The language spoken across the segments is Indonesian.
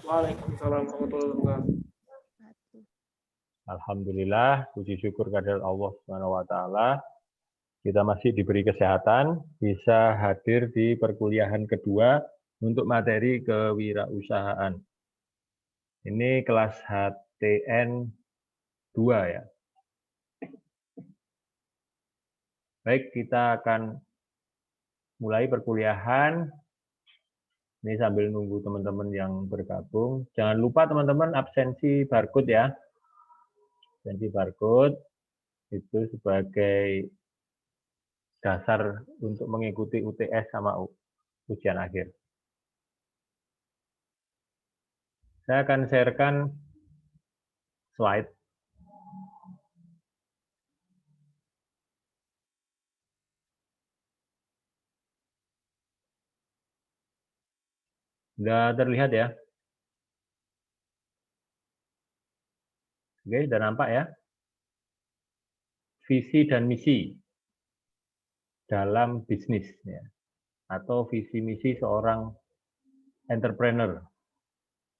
Waalaikumsalam warahmatullahi wabarakatuh. Alhamdulillah, puji syukur kehadirat Allah Subhanahu wa taala. Kita masih diberi kesehatan, bisa hadir di perkuliahan kedua untuk materi kewirausahaan. Ini kelas HTN 2 ya. Baik, kita akan mulai perkuliahan. Ini sambil nunggu teman-teman yang bergabung. Jangan lupa teman-teman absensi barcode ya. Absensi barcode itu sebagai dasar untuk mengikuti UTS sama ujian akhir. Saya akan sharekan slide. Sudah terlihat ya? Oke, sudah nampak ya? Visi dan misi dalam bisnis ya. Atau visi misi seorang entrepreneur.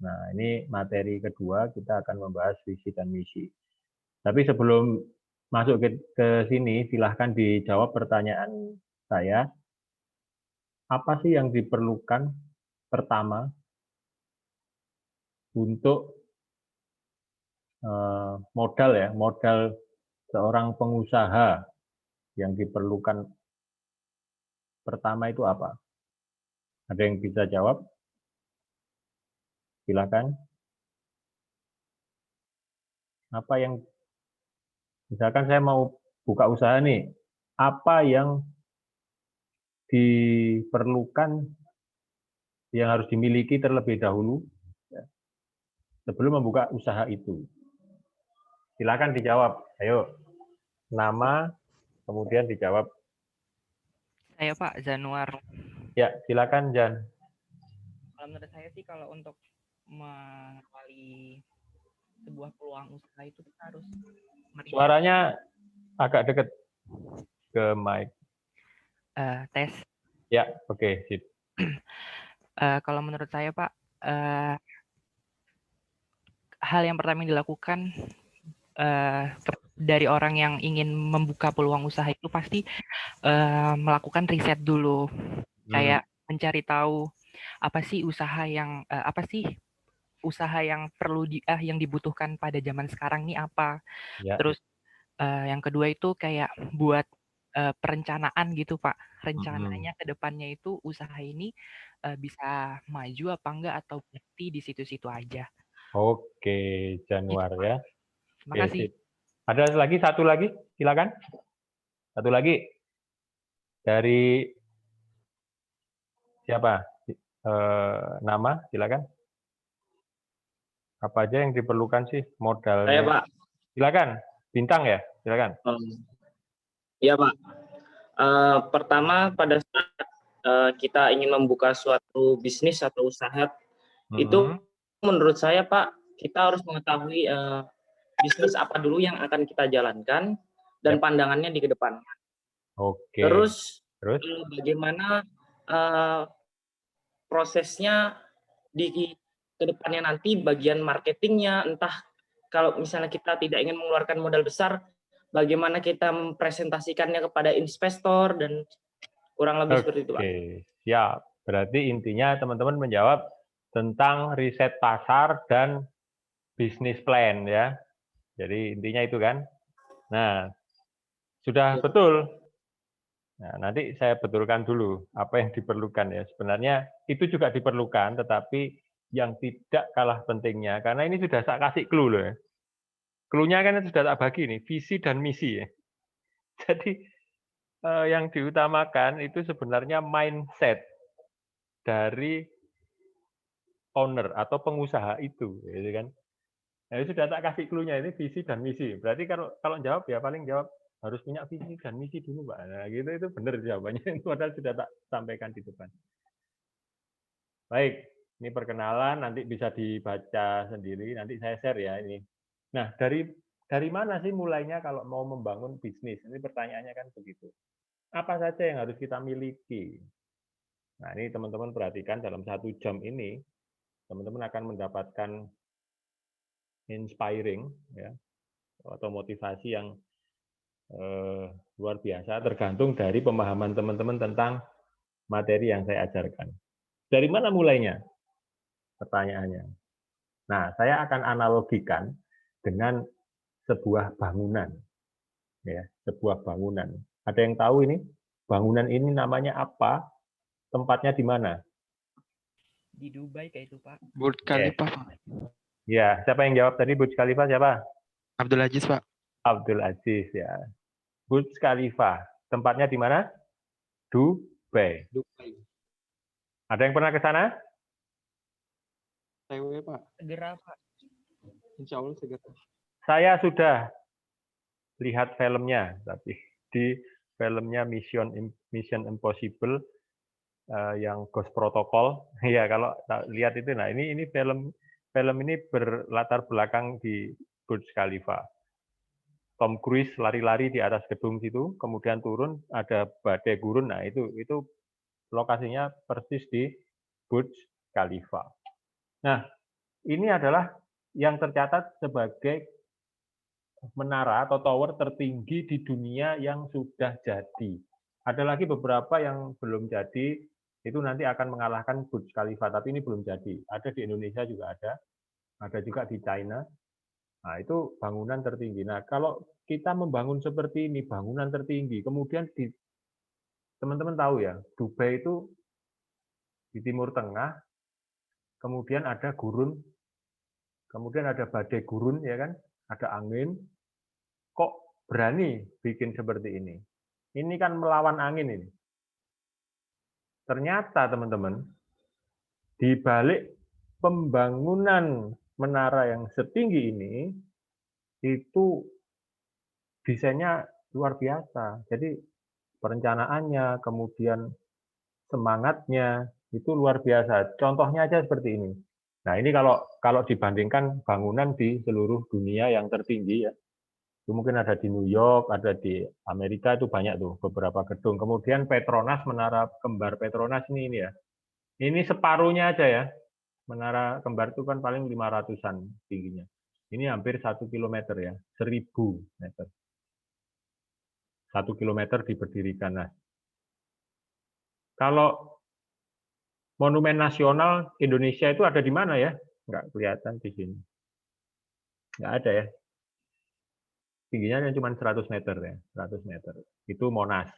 Nah, ini materi kedua, kita akan membahas visi dan misi. Tapi sebelum masuk ke sini, silahkan dijawab pertanyaan saya. Apa sih yang diperlukan pertama untuk modal ya, modal seorang pengusaha yang diperlukan pertama itu apa? Ada yang bisa jawab? Silakan. Apa yang, misalkan saya mau buka usaha nih, apa yang diperlukan yang harus dimiliki terlebih dahulu ya, sebelum membuka usaha itu? Silakan dijawab. Ayo, nama, kemudian dijawab. Saya Pak Januar. Ya, silakan Jan. Kalau menurut saya sih kalau untuk mengawali sebuah peluang usaha itu kita harus Suaranya agak dekat ke mic. tes. Ya, oke, sip. Kalau menurut saya Pak, hal yang pertama yang dilakukan dari orang yang ingin membuka peluang usaha itu pasti melakukan riset dulu, kayak mencari tahu apa sih usaha yang perlu yang dibutuhkan pada zaman sekarang nih apa. Ya. Terus yang kedua itu kayak buat perencanaan gitu Pak. Rencananya ke depannya itu usaha ini bisa maju apa enggak atau berhenti di situ-situ aja. Oke, Januar Gitu, ya. Terima Oke, kasih. sip. Ada lagi, satu lagi, silakan. Satu lagi. Dari siapa? Nama, silakan. Apa aja yang diperlukan sih modalnya? Saya Pak. Silakan, Bintang ya, silakan. Iya Pak. Pertama pada saat kita ingin membuka suatu bisnis atau usaha, itu menurut saya Pak, kita harus mengetahui bisnis apa dulu yang akan kita jalankan dan pandangannya di ke depan. Oke. Terus bagaimana prosesnya di ke depannya nanti, bagian marketingnya, entah kalau misalnya kita tidak ingin mengeluarkan modal besar, bagaimana kita mempresentasikannya kepada investor dan kurang lebih seperti itu Pak. Oke, siap. Berarti intinya teman-teman menjawab tentang riset pasar dan bisnis plan ya. Jadi intinya itu kan. Nah, sudah betul. Nah, nanti saya betulkan dulu apa yang diperlukan ya. Sebenarnya itu juga diperlukan, tetapi yang tidak kalah pentingnya, karena ini sudah saya kasih clue loh ya. Clue-nya kan sudah tak bagi nih, visi dan misi ya. Jadi yang diutamakan itu sebenarnya mindset dari owner atau pengusaha itu, gitu kan. Nah, sudah tak kasih clue-nya, ini visi dan misi. Berarti kalau jawab ya paling jawab harus punya visi dan misi dulu, Pak. Nah, gitu itu benar jawabannya. Padahal sudah tak sampaikan di depan. Baik, ini perkenalan, nanti bisa dibaca sendiri, nanti saya share ya ini. Nah, dari mana sih mulainya kalau mau membangun bisnis? Ini pertanyaannya kan begitu. Apa saja yang harus kita miliki? Nah, ini teman-teman perhatikan dalam 1 jam ini, teman-teman akan mendapatkan inspiring ya atau motivasi yang luar biasa tergantung dari pemahaman teman-teman tentang materi yang saya ajarkan. Dari mana mulainya? Pertanyaannya. Nah, saya akan analogikan dengan sebuah bangunan. Ya, sebuah bangunan. Ada yang tahu ini? Bangunan ini namanya apa? Tempatnya di mana? Di Dubai kayak itu, Pak. Burj Khalifa, Pak. Ya, siapa yang jawab tadi Burj Khalifa siapa? Abdul Aziz, Pak. Abdul Aziz ya. Burj Khalifa. Tempatnya di mana? Dubai. Dubai. Ada yang pernah ke sana? TW, Pak. Segera, Pak. Insya Allah segera. Saya sudah lihat filmnya, tapi di filmnya Mission Impossible yang Ghost Protocol. Ya, kalau lihat itu, nah ini film ini berlatar belakang di Burj Khalifa. Tom Cruise lari-lari di atas gedung situ, kemudian turun ada badai gurun. Nah, itu lokasinya persis di Burj Khalifa. Nah, ini adalah yang tercatat sebagai menara atau tower tertinggi di dunia yang sudah jadi. Ada lagi beberapa yang belum jadi, itu nanti akan mengalahkan Burj Khalifa, tapi ini belum jadi. Ada di Indonesia juga ada juga di China. Nah, itu bangunan tertinggi. Nah, kalau kita membangun seperti ini, bangunan tertinggi, kemudian teman-teman tahu ya, Dubai itu di Timur Tengah, kemudian ada gurun, kemudian ada badai gurun, ya kan? Ada angin. Kok berani bikin seperti ini? Ini kan melawan angin ini. Ternyata, teman-teman, di balik pembangunan menara yang setinggi ini, itu desainnya luar biasa. Jadi perencanaannya, kemudian semangatnya, itu luar biasa. Contohnya aja seperti ini. Nah, ini kalau dibandingkan bangunan di seluruh dunia yang tertinggi, ya, itu mungkin ada di New York, ada di Amerika, itu banyak tuh beberapa gedung. Kemudian Petronas, menara kembar Petronas ini ya. Ini separuhnya aja ya. Menara kembar itu kan paling 500-an tingginya. Ini hampir 1 kilometer ya, 1000 meter. 1 kilometer diberdirikan. Nah, kalau Monumen Nasional Indonesia itu ada di mana ya? Nggak kelihatan di sini. Nggak ada ya. Tingginya cuma 100 meter ya, 100 meter. Itu Monas.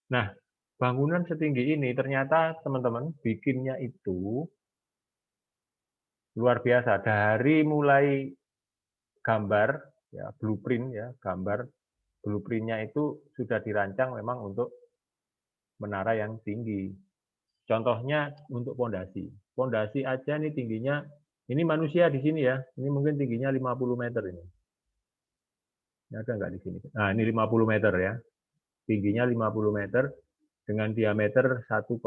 Nah, bangunan setinggi ini ternyata teman-teman bikinnya itu luar biasa. Dari mulai gambar, ya blueprint ya, gambar blueprintnya itu sudah dirancang memang untuk menara yang tinggi. Contohnya untuk pondasi. Pondasi aja nih tingginya, ini manusia di sini ya, ini mungkin tingginya 50 meter ini. Ini ada nggak di sini? Nah, ini 50 meter ya. Tingginya 50 meter dengan diameter 1,2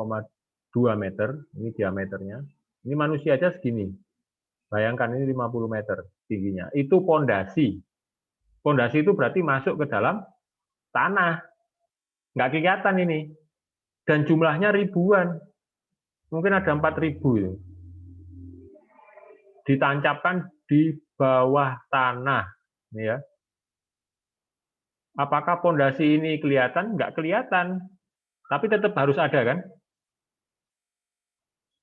meter, ini diameternya. Ini manusia aja segini. Bayangkan ini 50 meter tingginya. Itu pondasi. Pondasi itu berarti masuk ke dalam tanah. Nggak kelihatan ini. Dan jumlahnya ribuan. Mungkin ada 4.000 itu. Ditancapkan di bawah tanah. Ini ya. Apakah pondasi ini kelihatan? Nggak kelihatan. Tapi tetap harus ada kan?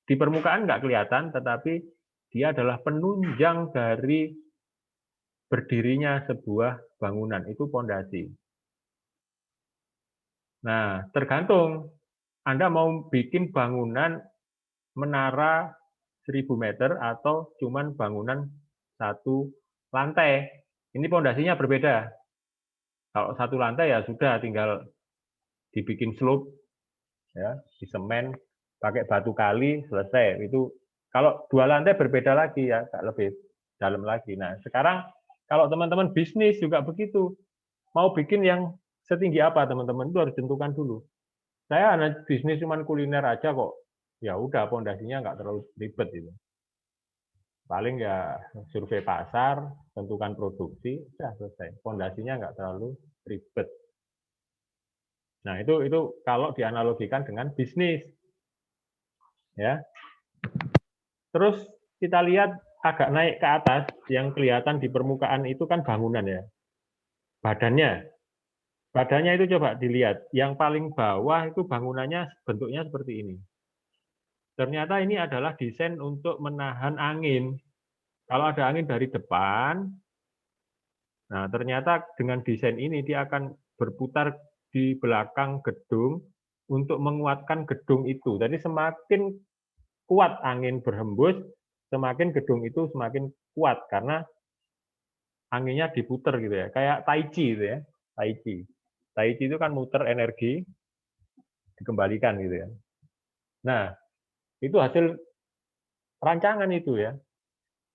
Di permukaan nggak kelihatan, tetapi dia adalah penunjang dari berdirinya sebuah bangunan. Itu pondasi. Nah, tergantung. Anda mau bikin bangunan menara 1000 meter atau cuman bangunan 1 lantai. Ini pondasinya berbeda. Kalau 1 lantai ya sudah tinggal dibikin slope, ya, di semen, pakai batu kali, selesai. Itu kalau 2 lantai berbeda lagi ya, lebih dalam lagi. Nah, sekarang kalau teman-teman bisnis juga begitu. Mau bikin yang setinggi apa teman-teman itu harus tentukan dulu. Saya hanya bisnis cuman kuliner aja kok. Ya udah pondasinya nggak terlalu ribet itu. Paling ya survei pasar, tentukan produksi, sudah selesai. Pondasinya nggak terlalu ribet. Nah, itu kalau dianalogikan dengan bisnis. Ya. Terus kita lihat agak naik ke atas, yang kelihatan di permukaan itu kan bangunan ya. Badannya. Badannya itu coba dilihat. Yang paling bawah itu bangunannya bentuknya seperti ini. Ternyata ini adalah desain untuk menahan angin. Kalau ada angin dari depan, nah ternyata dengan desain ini dia akan berputar di belakang gedung untuk menguatkan gedung itu. Jadi semakin kuat angin berhembus, semakin gedung itu semakin kuat karena anginnya diputer gitu ya. Kayak tai chi gitu ya. Tai chi. Tai chi itu kan muter energi dikembalikan gitu ya. Nah, itu hasil rancangan itu ya.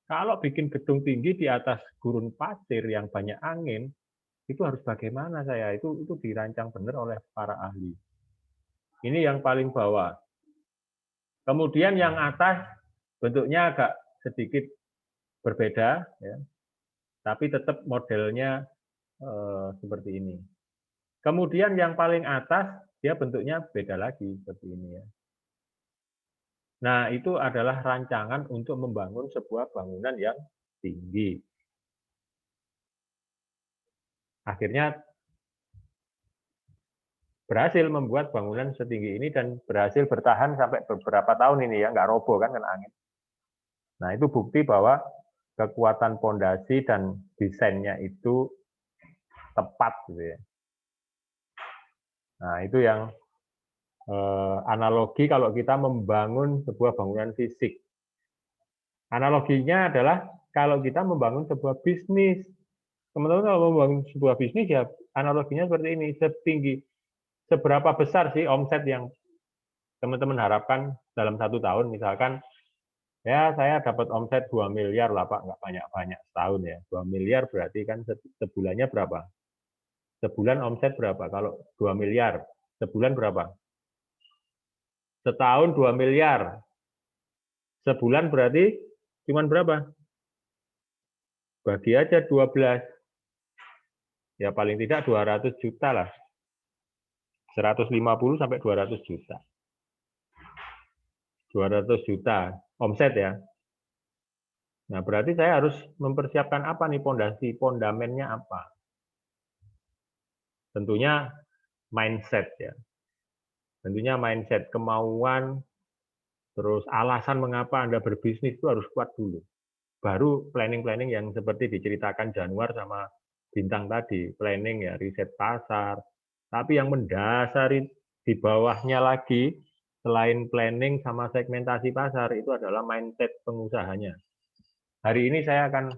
Kalau bikin gedung tinggi di atas gurun pasir yang banyak angin, itu harus bagaimana saya? Itu dirancang benar oleh para ahli. Ini yang paling bawah. Kemudian yang atas bentuknya agak sedikit berbeda, ya, tapi tetap modelnya seperti ini. Kemudian yang paling atas dia bentuknya beda lagi seperti ini ya. Nah, itu adalah rancangan untuk membangun sebuah bangunan yang tinggi. Akhirnya berhasil membuat bangunan setinggi ini dan berhasil bertahan sampai beberapa tahun ini ya, nggak roboh kan kena angin. Nah, itu bukti bahwa kekuatan pondasi dan desainnya itu tepat gitu ya. Nah, itu yang analogi kalau kita membangun sebuah bangunan fisik. Analoginya adalah kalau kita membangun sebuah bisnis. Teman-teman kalau membangun sebuah bisnis ya analoginya seperti ini, seberapa besar sih omset yang teman-teman harapkan dalam 1 tahun, misalkan ya saya dapat omset 2 miliar lah Pak, nggak banyak-banyak setahun ya. 2 miliar berarti kan sebulannya berapa? Sebulan omset berapa? Kalau 2 miliar, sebulan berapa? Setahun 2 miliar. Sebulan berarti cuman berapa? Bagi aja 12. Ya paling tidak 200 juta lah. 150 sampai 200 juta. 200 juta omset ya. Nah, berarti saya harus mempersiapkan apa nih pondamennya apa? Tentunya mindset ya. Tentunya mindset, kemauan, terus alasan mengapa Anda berbisnis itu harus kuat dulu. Baru planning-planning yang seperti diceritakan Januar sama Bintang tadi, planning ya, riset pasar. Tapi yang mendasari di bawahnya lagi, selain planning sama segmentasi pasar, itu adalah mindset pengusahanya. Hari ini saya akan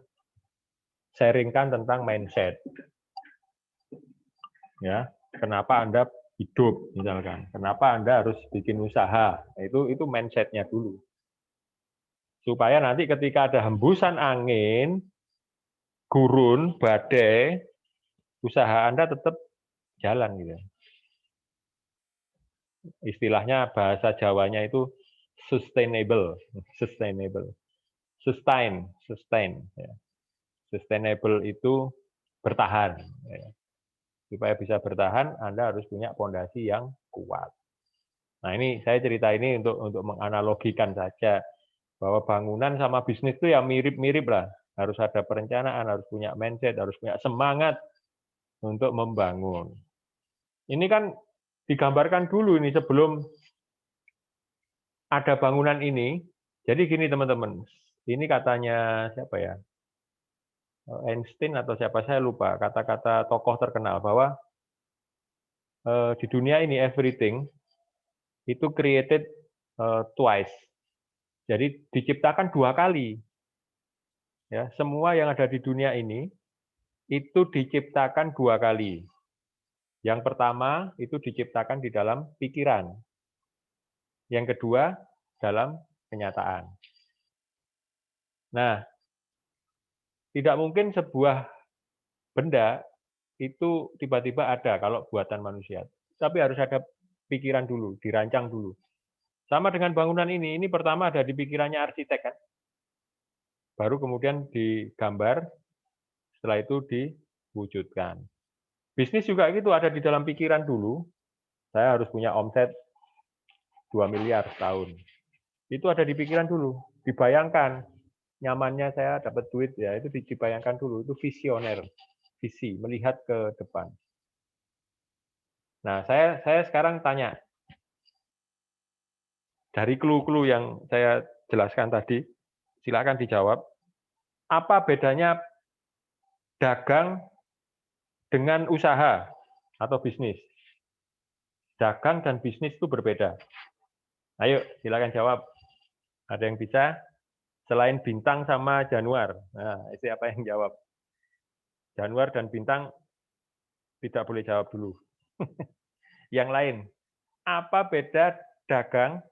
sharingkan tentang mindset. Ya, kenapa Anda hidup misalkan, kenapa Anda harus bikin usaha, itu mindsetnya dulu. Supaya nanti ketika ada hembusan angin, gurun, badai, usaha Anda tetap jalan gitu. Istilahnya bahasa Jawanya itu sustainable. Sustain. Ya. Sustainable itu bertahan. Ya. Supaya bisa bertahan, Anda harus punya fondasi yang kuat. Nah ini saya cerita ini untuk menganalogikan saja bahwa bangunan sama bisnis itu ya mirip-mirip lah. Harus ada perencanaan, harus punya mindset, harus punya semangat untuk membangun. Ini kan digambarkan dulu ini sebelum ada bangunan ini. Jadi gini teman-teman, ini katanya siapa ya? Einstein atau siapa saya lupa, kata-kata tokoh terkenal bahwa di dunia ini everything itu created twice. Jadi diciptakan 2 kali. Ya, semua yang ada di dunia ini itu diciptakan 2 kali. Yang pertama itu diciptakan di dalam pikiran. Yang kedua dalam kenyataan. Nah, tidak mungkin sebuah benda itu tiba-tiba ada kalau buatan manusia. Tapi harus ada pikiran dulu, dirancang dulu. Sama dengan bangunan ini pertama ada di pikirannya arsitek kan. Baru kemudian digambar, setelah itu diwujudkan. Bisnis juga gitu, ada di dalam pikiran dulu. Saya harus punya omset 2 miliar setahun. Itu ada di pikiran dulu. dibayangkan nyamannya saya dapat duit ya, itu dibayangkan dulu, itu visioner, visi, melihat ke depan. Nah, saya sekarang tanya, dari clue-clue yang saya jelaskan tadi, silakan dijawab. Apa bedanya dagang dengan usaha atau bisnis? Dagang dan bisnis itu berbeda. Ayo, silakan jawab. Ada yang bisa? Selain Bintang sama Januar. Nah, siapa yang jawab? Januar dan Bintang tidak boleh jawab dulu. Yang lain, apa beda dagang?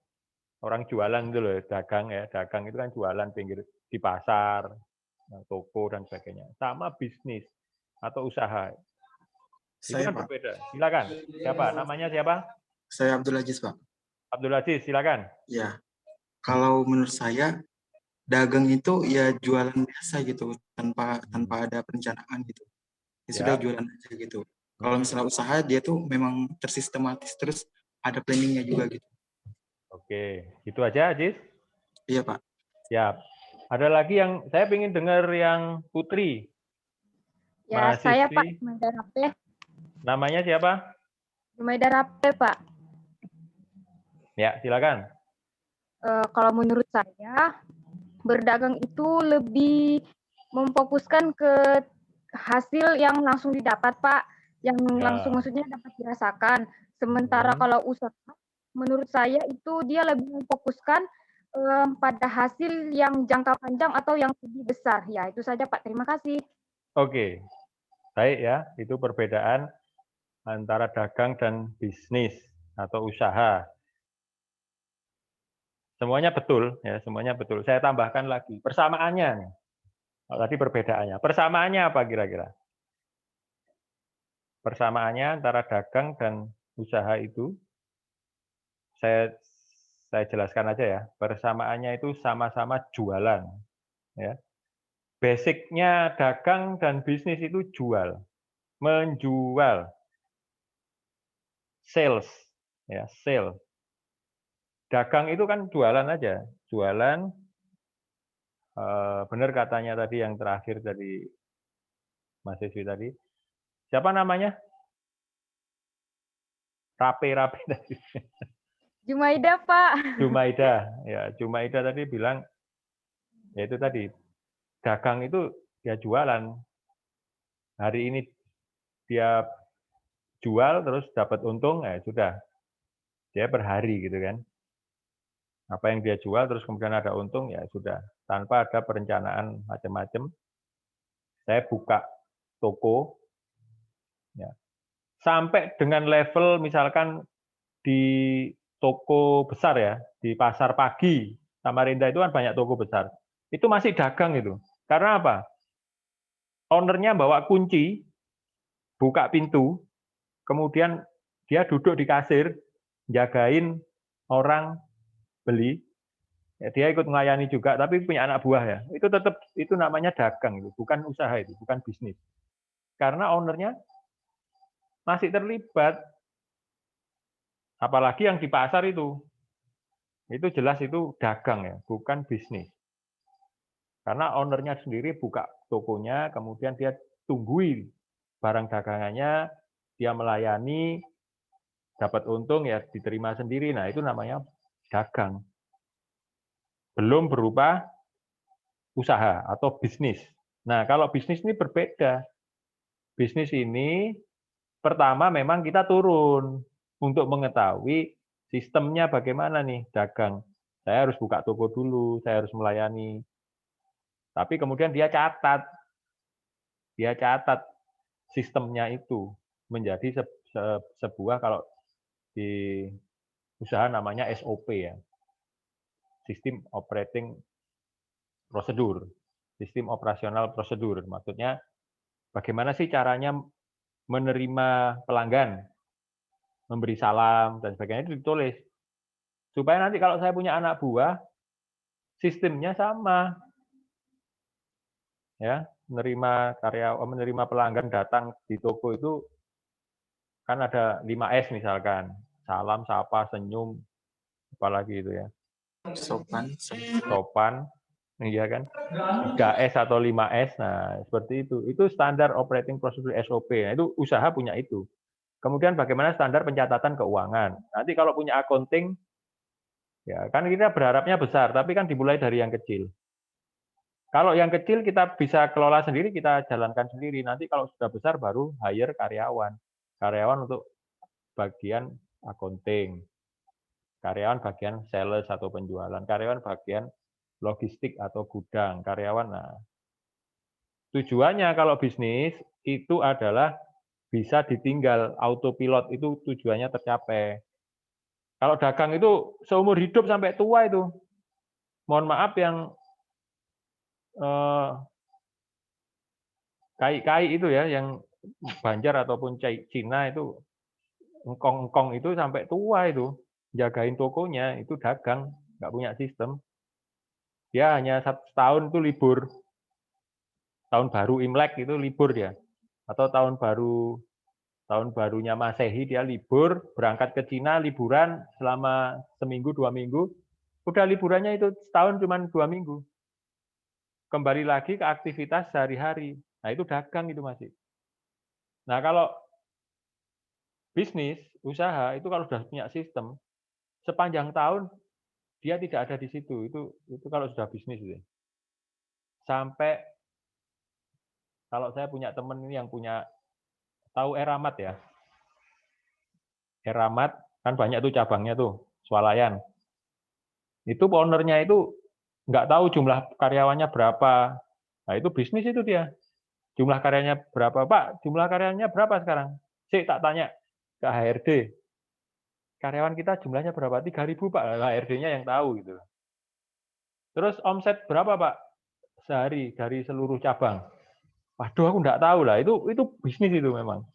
Orang jualan itu loh, dagang ya. Dagang itu kan jualan pinggir di pasar, toko dan sebagainya. Sama bisnis atau usaha. Itu Saya, kan Pak. berbeda. Silakan. Siapa? Namanya siapa? Saya Abdul Aziz, Pak. Abdul Aziz, silakan. Ya, kalau menurut saya dagang itu ya jualan biasa gitu, tanpa ada perencanaan gitu. Ya sudah Siap. jualan aja gitu. Kalau misalnya usaha dia tuh memang tersistematis, terus ada planningnya juga gitu. Oke, itu aja, Aziz. Iya, Pak. Siap. Ada lagi yang saya ingin dengar yang Putri. Ya, saya Pak, Mahasiswi. Jumaida Rape. Namanya siapa? Jumaida Rape, Pak. Ya, silakan. Kalau menurut saya, berdagang itu lebih memfokuskan ke hasil yang langsung didapat, Pak. Yang langsung maksudnya dapat dirasakan. Sementara kalau usaha, menurut saya itu dia lebih memfokuskan pada hasil yang jangka panjang atau yang lebih besar. Ya, itu saja, Pak. Terima kasih. Oke. Baik ya, itu perbedaan antara dagang dan bisnis atau usaha. Semuanya betul ya, semuanya betul. Saya tambahkan lagi persamaannya nih. Kalau tadi perbedaannya. Persamaannya apa kira-kira? Persamaannya antara dagang dan usaha itu saya jelaskan aja ya. Persamaannya itu sama-sama jualan ya. Basicnya dagang dan bisnis itu jual, menjual, sales ya, sale. Dagang itu kan jualan aja, jualan. Benar katanya tadi yang terakhir dari mahasiswi tadi. Siapa namanya? Rape tadi. Jumaida, Pak. Jumaida, ya Jumaida tadi bilang, ya itu tadi, dagang itu dia jualan. Hari ini dia jual terus dapat untung, ya sudah, dia berhari gitu kan. Apa yang dia jual terus kemudian ada untung, ya sudah, tanpa ada perencanaan macam-macam. Saya buka toko, ya, sampai dengan level misalkan di toko besar ya, di pasar pagi Samarinda itu kan banyak toko besar. Itu masih dagang itu. Karena apa? Ownernya bawa kunci, buka pintu, kemudian dia duduk di kasir, jagain orang beli. Ya, dia ikut melayani juga, tapi punya anak buah ya. Itu tetap itu namanya dagang itu, bukan usaha itu, bukan bisnis. Karena ownernya masih terlibat. Apalagi yang di pasar itu jelas itu dagang ya, bukan bisnis. Karena ownernya sendiri buka tokonya, kemudian dia tunggui barang dagangannya, dia melayani, dapat untung ya diterima sendiri. Nah itu namanya dagang. Belum berupa usaha atau bisnis. Nah kalau bisnis ini berbeda. Bisnis ini pertama memang kita turun untuk mengetahui sistemnya bagaimana nih dagang. Saya harus buka toko dulu, saya harus melayani. Tapi kemudian dia catat sistemnya itu menjadi sebuah, kalau di usaha namanya SOP ya, Sistem Operating Prosedur, Sistem Operasional Prosedur. Maksudnya bagaimana sih caranya menerima pelanggan, memberi salam dan sebagainya, itu ditulis. Supaya nanti kalau saya punya anak buah, sistemnya sama. Ya, menerima pelanggan datang di toko itu kan ada 5S misalkan. Salam, sapa, senyum, apalagi itu ya. Sopan. sopan, iya kan? 3S atau 5S. Nah, seperti itu. Itu standar operating procedure SOP. Nah, itu usaha punya itu. Kemudian bagaimana standar pencatatan keuangan. Nanti kalau punya accounting, ya kan kita berharapnya besar, tapi kan dimulai dari yang kecil. Kalau yang kecil kita bisa kelola sendiri, kita jalankan sendiri. Nanti kalau sudah besar baru hire karyawan. Karyawan untuk bagian accounting. Karyawan bagian sales atau penjualan. Karyawan bagian logistik atau gudang. Karyawan. Nah, tujuannya kalau bisnis itu adalah bisa ditinggal, autopilot itu tujuannya tercapai. Kalau dagang itu seumur hidup sampai tua itu. Mohon maaf yang kai-kai itu ya, yang Banjar ataupun Cina itu, engkong-engkong itu sampai tua itu. Jagain tokonya, itu dagang, nggak punya sistem. Dia hanya setahun itu libur. Tahun baru Imlek itu libur dia. Atau tahun barunya Masehi dia libur, berangkat ke Cina liburan selama seminggu 2 minggu, udah liburannya itu setahun cuma 2 minggu. Kembali lagi ke aktivitas sehari-hari. Nah itu dagang itu masih. Nah kalau bisnis, usaha itu kalau sudah punya sistem, sepanjang tahun dia tidak ada di situ. Itu kalau sudah bisnis itu. Sampai kalau saya punya teman ini yang punya, tahu Eramat ya? Eramat kan banyak tuh cabangnya tuh, swalayan. Itu ownernya itu nggak tahu jumlah karyawannya berapa. Nah itu bisnis itu dia. Jumlah karyanya berapa, Pak? Jumlah karyanya berapa sekarang? Tak tanya ke HRD. Karyawan kita jumlahnya berapa? 3.000, Pak. HRD-nya yang tahu gitu. Terus omset berapa, Pak? Sehari dari seluruh cabang. Waduh, aku nggak tahu lah. Itu bisnis itu memang.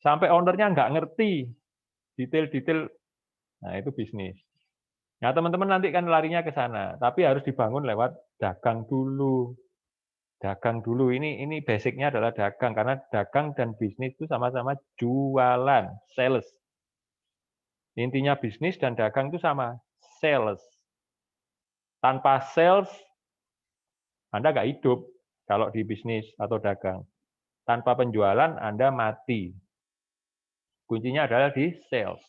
Sampai ownernya nggak ngerti detail-detail. Nah, itu bisnis. Nah, teman-teman nanti kan larinya ke sana, tapi harus dibangun lewat dagang dulu. Dagang dulu, ini basicnya adalah dagang, karena dagang dan bisnis itu sama-sama jualan, sales. Intinya bisnis dan dagang itu sama, sales. Tanpa sales, Anda nggak hidup kalau di bisnis atau dagang. Tanpa penjualan, Anda mati. Kuncinya adalah di sales.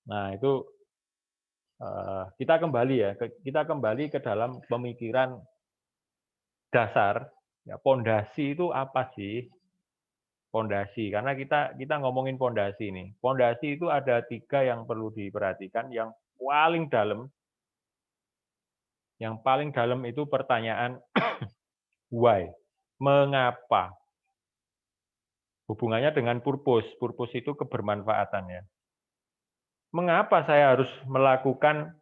Nah, itu kita kembali ke dalam pemikiran dasar. Ya, pondasi itu apa sih? Pondasi, karena kita ngomongin pondasi nih. Pondasi itu ada 3 yang perlu diperhatikan. Yang paling dalam itu pertanyaan why, mengapa. Hubungannya dengan purpose. Purpose itu kebermanfaatannya. Mengapa saya harus melakukan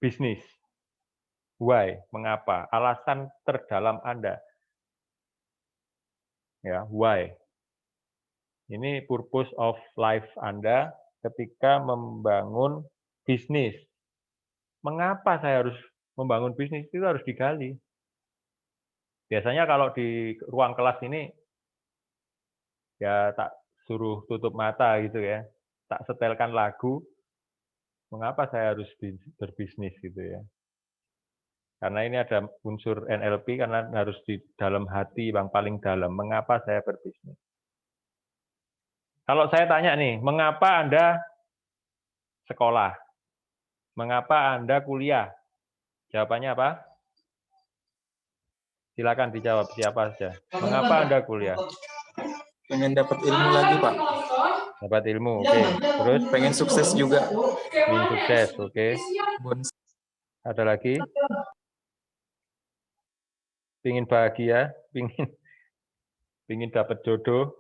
bisnis? Why? Mengapa? Alasan terdalam Anda. Ya, why? Ini purpose of life Anda ketika membangun bisnis. Mengapa saya harus membangun bisnis? Itu harus digali. Biasanya kalau di ruang kelas ini, ya tak suruh tutup mata gitu ya. Tak setelkan lagu, mengapa saya harus berbisnis gitu ya. Karena ini ada unsur NLP, karena harus di dalam hati yang paling dalam. Mengapa saya berbisnis? Kalau saya tanya nih, mengapa Anda sekolah? Mengapa Anda kuliah? Jawabannya apa? Silakan dijawab siapa saja. Mengapa Anda kuliah? Pengen dapat ilmu lagi, Pak. Dapat ilmu, oke. Terus? Pengen sukses juga. Ingin sukses, oke. Ada lagi? Pingin bahagia, pingin dapat jodoh.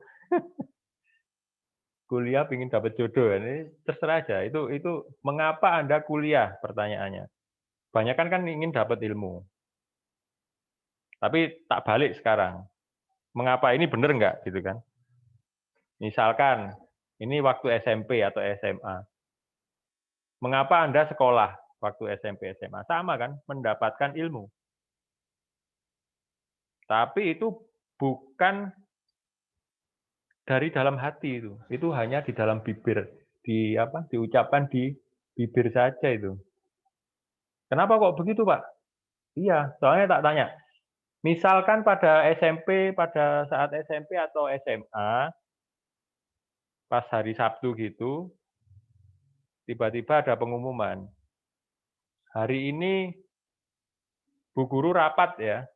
Kuliah pingin dapat jodoh. Ini terserah aja. Itu mengapa Anda kuliah? Pertanyaannya. Banyak kan ingin dapat ilmu. Tapi tak balik sekarang. Mengapa ini benar nggak gitu kan? Misalkan ini waktu SMP atau SMA. Mengapa Anda sekolah waktu SMP SMA? Sama kan, mendapatkan ilmu. Tapi itu bukan dari dalam hati itu. Itu hanya di dalam bibir, diucapkan di Bibir saja itu. Kenapa kok begitu, Pak? Iya, soalnya tak tanya. Misalkan pada SMP, pada saat SMP atau SMA, pas hari Sabtu gitu, tiba-tiba ada pengumuman. Hari ini Bu Guru rapat ya,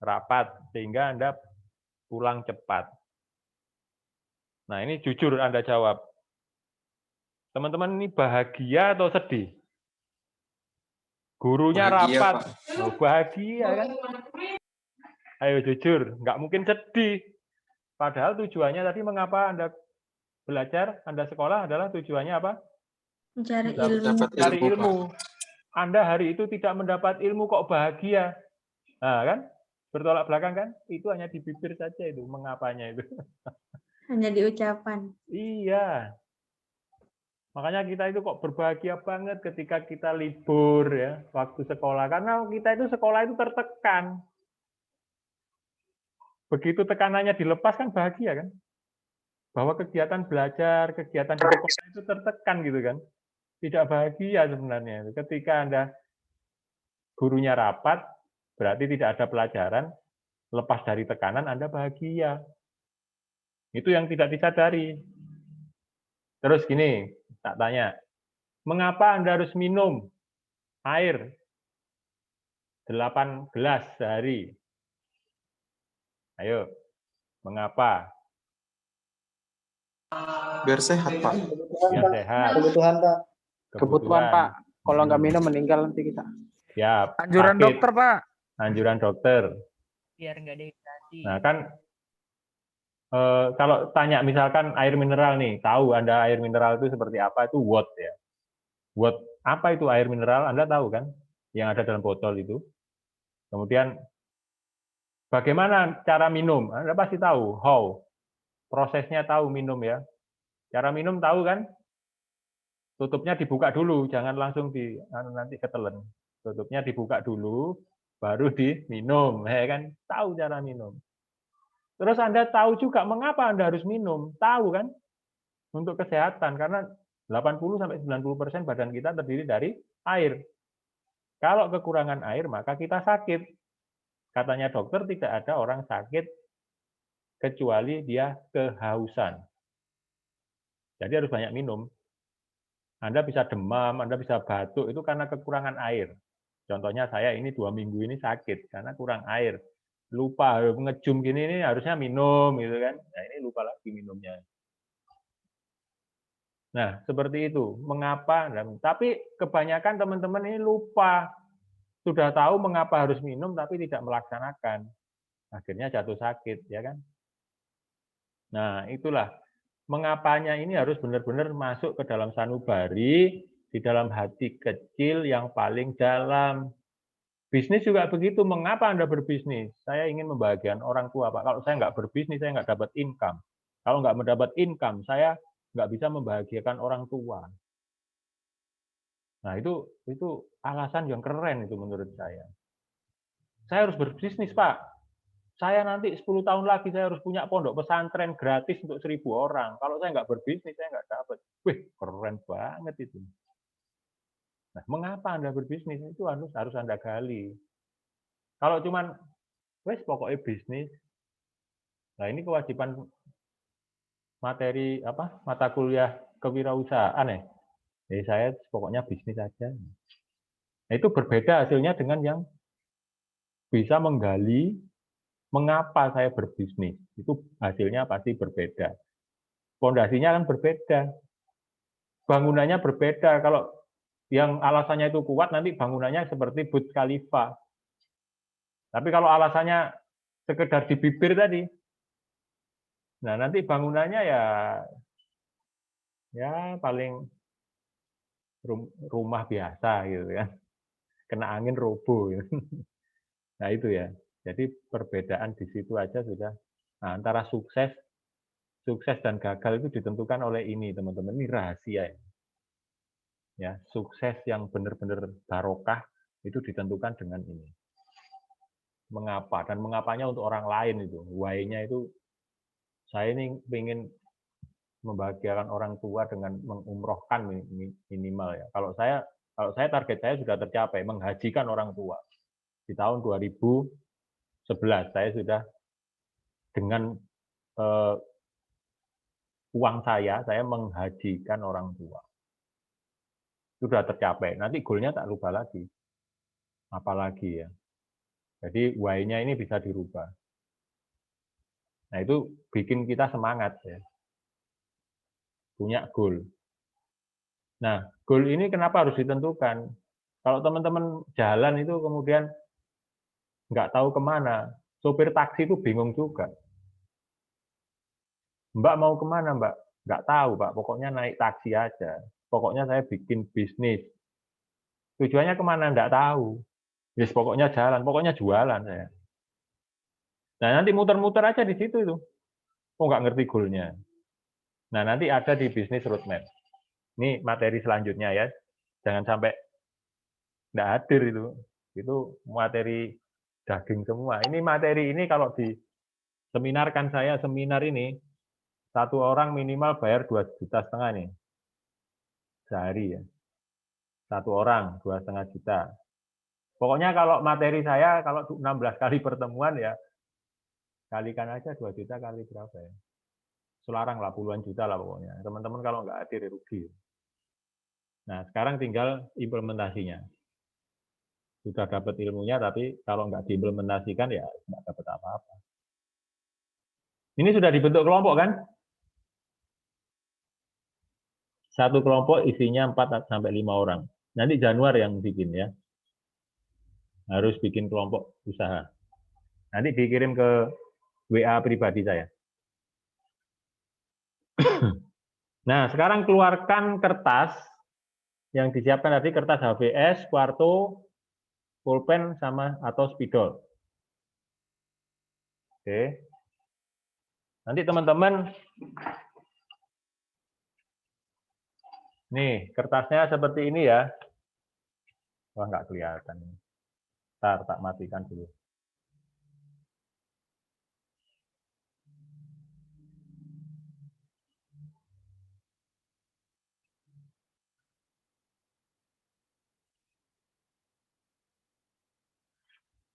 rapat, sehingga Anda pulang cepat. Nah, ini jujur Anda jawab. Teman-teman ini bahagia atau sedih? Gurunya Bahagia, rapat. Pak. Oh, bahagia kan? Ayo jujur, nggak mungkin sedih. Padahal tujuannya tadi mengapa Anda belajar, Anda sekolah adalah tujuannya apa? Mencari Dapat ilmu. Cari Pak. ilmu. Anda hari itu tidak mendapat ilmu kok bahagia. Nah, kan? Bertolak belakang kan? Itu hanya di bibir saja itu, mengapanya itu. Hanya di ucapan. Iya. Makanya kita itu kok berbahagia banget ketika kita libur ya, waktu sekolah. Karena kita itu sekolah itu tertekan. Begitu tekanannya dilepas kan bahagia kan? Bahwa kegiatan belajar, kegiatan di sekolah itu tertekan gitu kan? Tidak bahagia sebenarnya. Ketika Anda gurunya rapat, berarti tidak ada pelajaran, lepas dari tekanan Anda bahagia. Itu yang tidak disadari. Terus gini, tak tanya, mengapa Anda harus minum air 8 gelas sehari? Ayo, mengapa? Biar sehat, Pak. Biar sehat. Kebutuhan, Pak. Kebutuhan, Pak. Kalau nggak minum meninggal nanti kita. Ya, Anjuran sakit. dokter, Pak. Anjuran dokter. Biar nggak dehidrasi. Nah, kan kalau tanya misalkan air mineral nih, tahu Anda air mineral itu seperti apa? Itu WOT ya. WOT, apa itu air mineral? Anda tahu kan? Yang ada dalam botol itu. Kemudian, bagaimana cara minum? Anda pasti tahu, how. Prosesnya tahu minum ya. Cara minum tahu kan? Tutupnya dibuka dulu, jangan langsung nanti ketelen. Tutupnya dibuka dulu, baru diminum, ya kan? Tahu cara minum. Terus Anda tahu juga mengapa Anda harus minum, tahu kan? Untuk kesehatan, karena 80-90% badan kita terdiri dari air. Kalau kekurangan air, maka kita sakit. Katanya dokter tidak ada orang sakit kecuali dia kehausan. Jadi harus banyak minum. Anda bisa demam, Anda bisa batuk, itu karena kekurangan air. Contohnya saya ini 2 minggu ini sakit, karena kurang air. Lupa, ngejum gini ini harusnya minum, gitu kan. Nah ini lupa lagi minumnya. Nah, seperti itu. Mengapa? Tapi kebanyakan teman-teman ini lupa. Sudah tahu mengapa harus minum, tapi tidak melaksanakan. Akhirnya jatuh sakit, ya kan? Nah, itulah. Mengapanya ini harus benar-benar masuk ke dalam sanubari, di dalam hati kecil yang paling dalam. Bisnis juga begitu. Mengapa Anda berbisnis? Saya ingin membahagiakan orang tua, Pak. Kalau saya nggak berbisnis, saya nggak dapat income. Kalau nggak mendapat income, saya nggak bisa membahagiakan orang tua. Nah, itu alasan yang keren itu menurut saya. Saya harus berbisnis, Pak. Saya nanti 10 tahun lagi saya harus punya pondok pesantren gratis untuk 1.000 orang. Kalau saya nggak berbisnis, saya nggak dapat. Wih, keren banget itu. Nah, mengapa Anda berbisnis? Itu harus Anda gali. Kalau cuman, wes pokoknya bisnis. Nah, ini kewajiban materi mata kuliah kewirausahaan ya. Jadi saya pokoknya bisnis aja. Nah, itu berbeda hasilnya dengan yang bisa menggali mengapa saya berbisnis. Itu hasilnya pasti berbeda. Fondasinya kan berbeda. Bangunannya berbeda. Kalau yang alasannya itu kuat, nanti bangunannya seperti Burj Khalifa. Tapi kalau alasannya sekedar di bibir tadi, nah nanti bangunannya ya paling rumah biasa gitu kan. Kena angin roboh. Gitu. Nah itu ya. Jadi perbedaan di situ aja sudah. Nah, antara sukses dan gagal itu ditentukan oleh ini, teman-teman. Ini rahasia ya. Ya, sukses yang benar-benar barokah itu ditentukan dengan ini. Mengapa dan mengapanya untuk orang lain itu. Why-nya itu saya ini ingin membahagiakan orang tua dengan mengumrohkan minimal ya. Kalau saya target saya sudah tercapai, menghajikan orang tua. Di tahun 2011 saya sudah dengan uang saya menghajikan orang tua. Sudah tercapai. Nanti goalnya tak lupa lagi. Apalagi ya. Jadi why-nya ini bisa dirubah. Nah itu bikin kita semangat ya. Punya goal. Nah, goal ini kenapa harus ditentukan? Kalau teman-teman jalan itu kemudian nggak tahu kemana, sopir taksi itu bingung juga. Mbak mau kemana, Mbak? Nggak tahu, Pak. Pokoknya naik taksi aja. Pokoknya saya bikin bisnis. Tujuannya kemana? Nggak tahu. Yes, pokoknya jalan, pokoknya jualan saya. Nah, nanti muter-muter aja di situ itu. Oh, nggak ngerti goalnya. Nah, nanti ada di bisnis roadmap. Ini materi selanjutnya ya. Jangan sampai nggak hadir itu. Itu materi daging semua. Ini materi ini kalau di seminarkan saya, seminar ini, satu orang minimal bayar 2,5 juta nih. Sehari ya. Satu orang 2,5 juta. Pokoknya kalau materi saya, kalau 16 kali pertemuan ya, kalikan aja 2 juta kali berapa ya. Selarang lah, puluhan juta lah pokoknya. Teman-teman kalau nggak hadir rugi. Nah, sekarang tinggal implementasinya. Sudah dapat ilmunya, tapi kalau nggak diimplementasikan ya nggak dapat apa-apa. Ini sudah dibentuk kelompok kan? Satu kelompok isinya 4-5 orang. Nanti Januari yang bikin ya. Harus bikin kelompok usaha. Nanti dikirim ke WA pribadi saya. Nah, sekarang keluarkan kertas yang disiapkan tadi, kertas HVS, kuarto, pulpen, sama atau spidol. Oke. Nanti teman-teman, nih kertasnya seperti ini ya. Wah, nggak kelihatan. Ntar tak matikan dulu.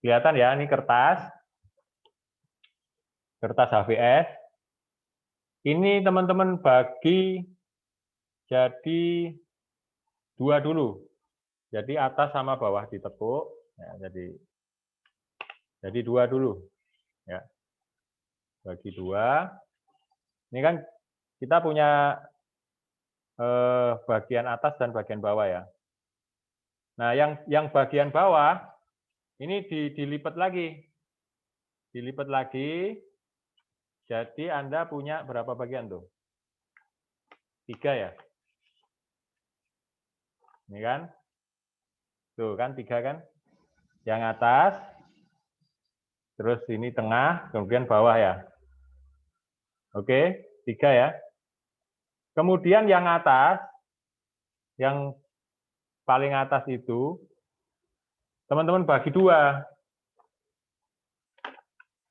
Kelihatan ya, ini kertas HVS. Ini teman-teman bagi jadi 2 dulu. Jadi atas sama bawah ditekuk. Ya, jadi 2 dulu. Ya. Bagi 2. Ini kan kita punya bagian atas dan bagian bawah ya. Nah, yang bagian bawah ini dilipat lagi. Dilipat lagi. Jadi Anda punya berapa bagian tuh? 3 ya? Ini kan? Tuh kan 3 kan? Yang atas, terus ini tengah, kemudian bawah ya. Oke, 3 ya. Kemudian yang atas, yang paling atas itu, teman-teman bagi 2.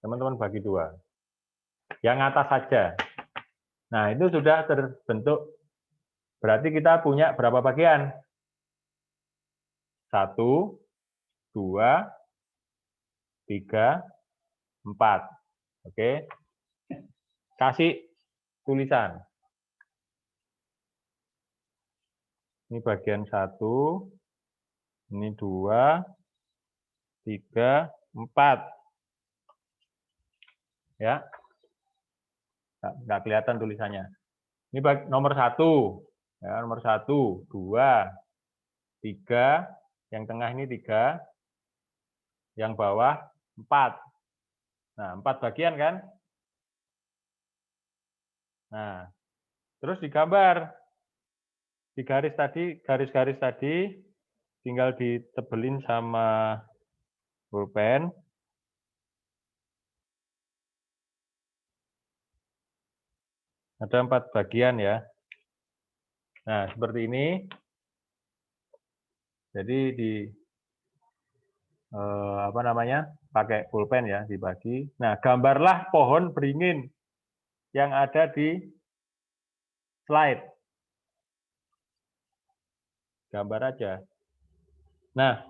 Teman-teman bagi 2. Yang atas saja. Nah, itu sudah terbentuk. Berarti kita punya berapa bagian? 1, 2, 3, 4. Oke. Kasih tulisan. Ini bagian 1, ini 2, 3, 4. Ya. Nggak kelihatan tulisannya. Ini nomor 1. Ya, nomor 1, 2, 3, yang tengah ini 3, yang bawah 4. Nah, 4 bagian kan? Nah, terus digambar. Di garis tadi, garis-garis tadi, tinggal ditebelin sama pulpen. Ada 4 bagian ya. Nah, seperti ini. Jadi pakai pulpen ya, dibagi. Nah, gambarlah pohon beringin yang ada di slide. Gambar aja. Nah,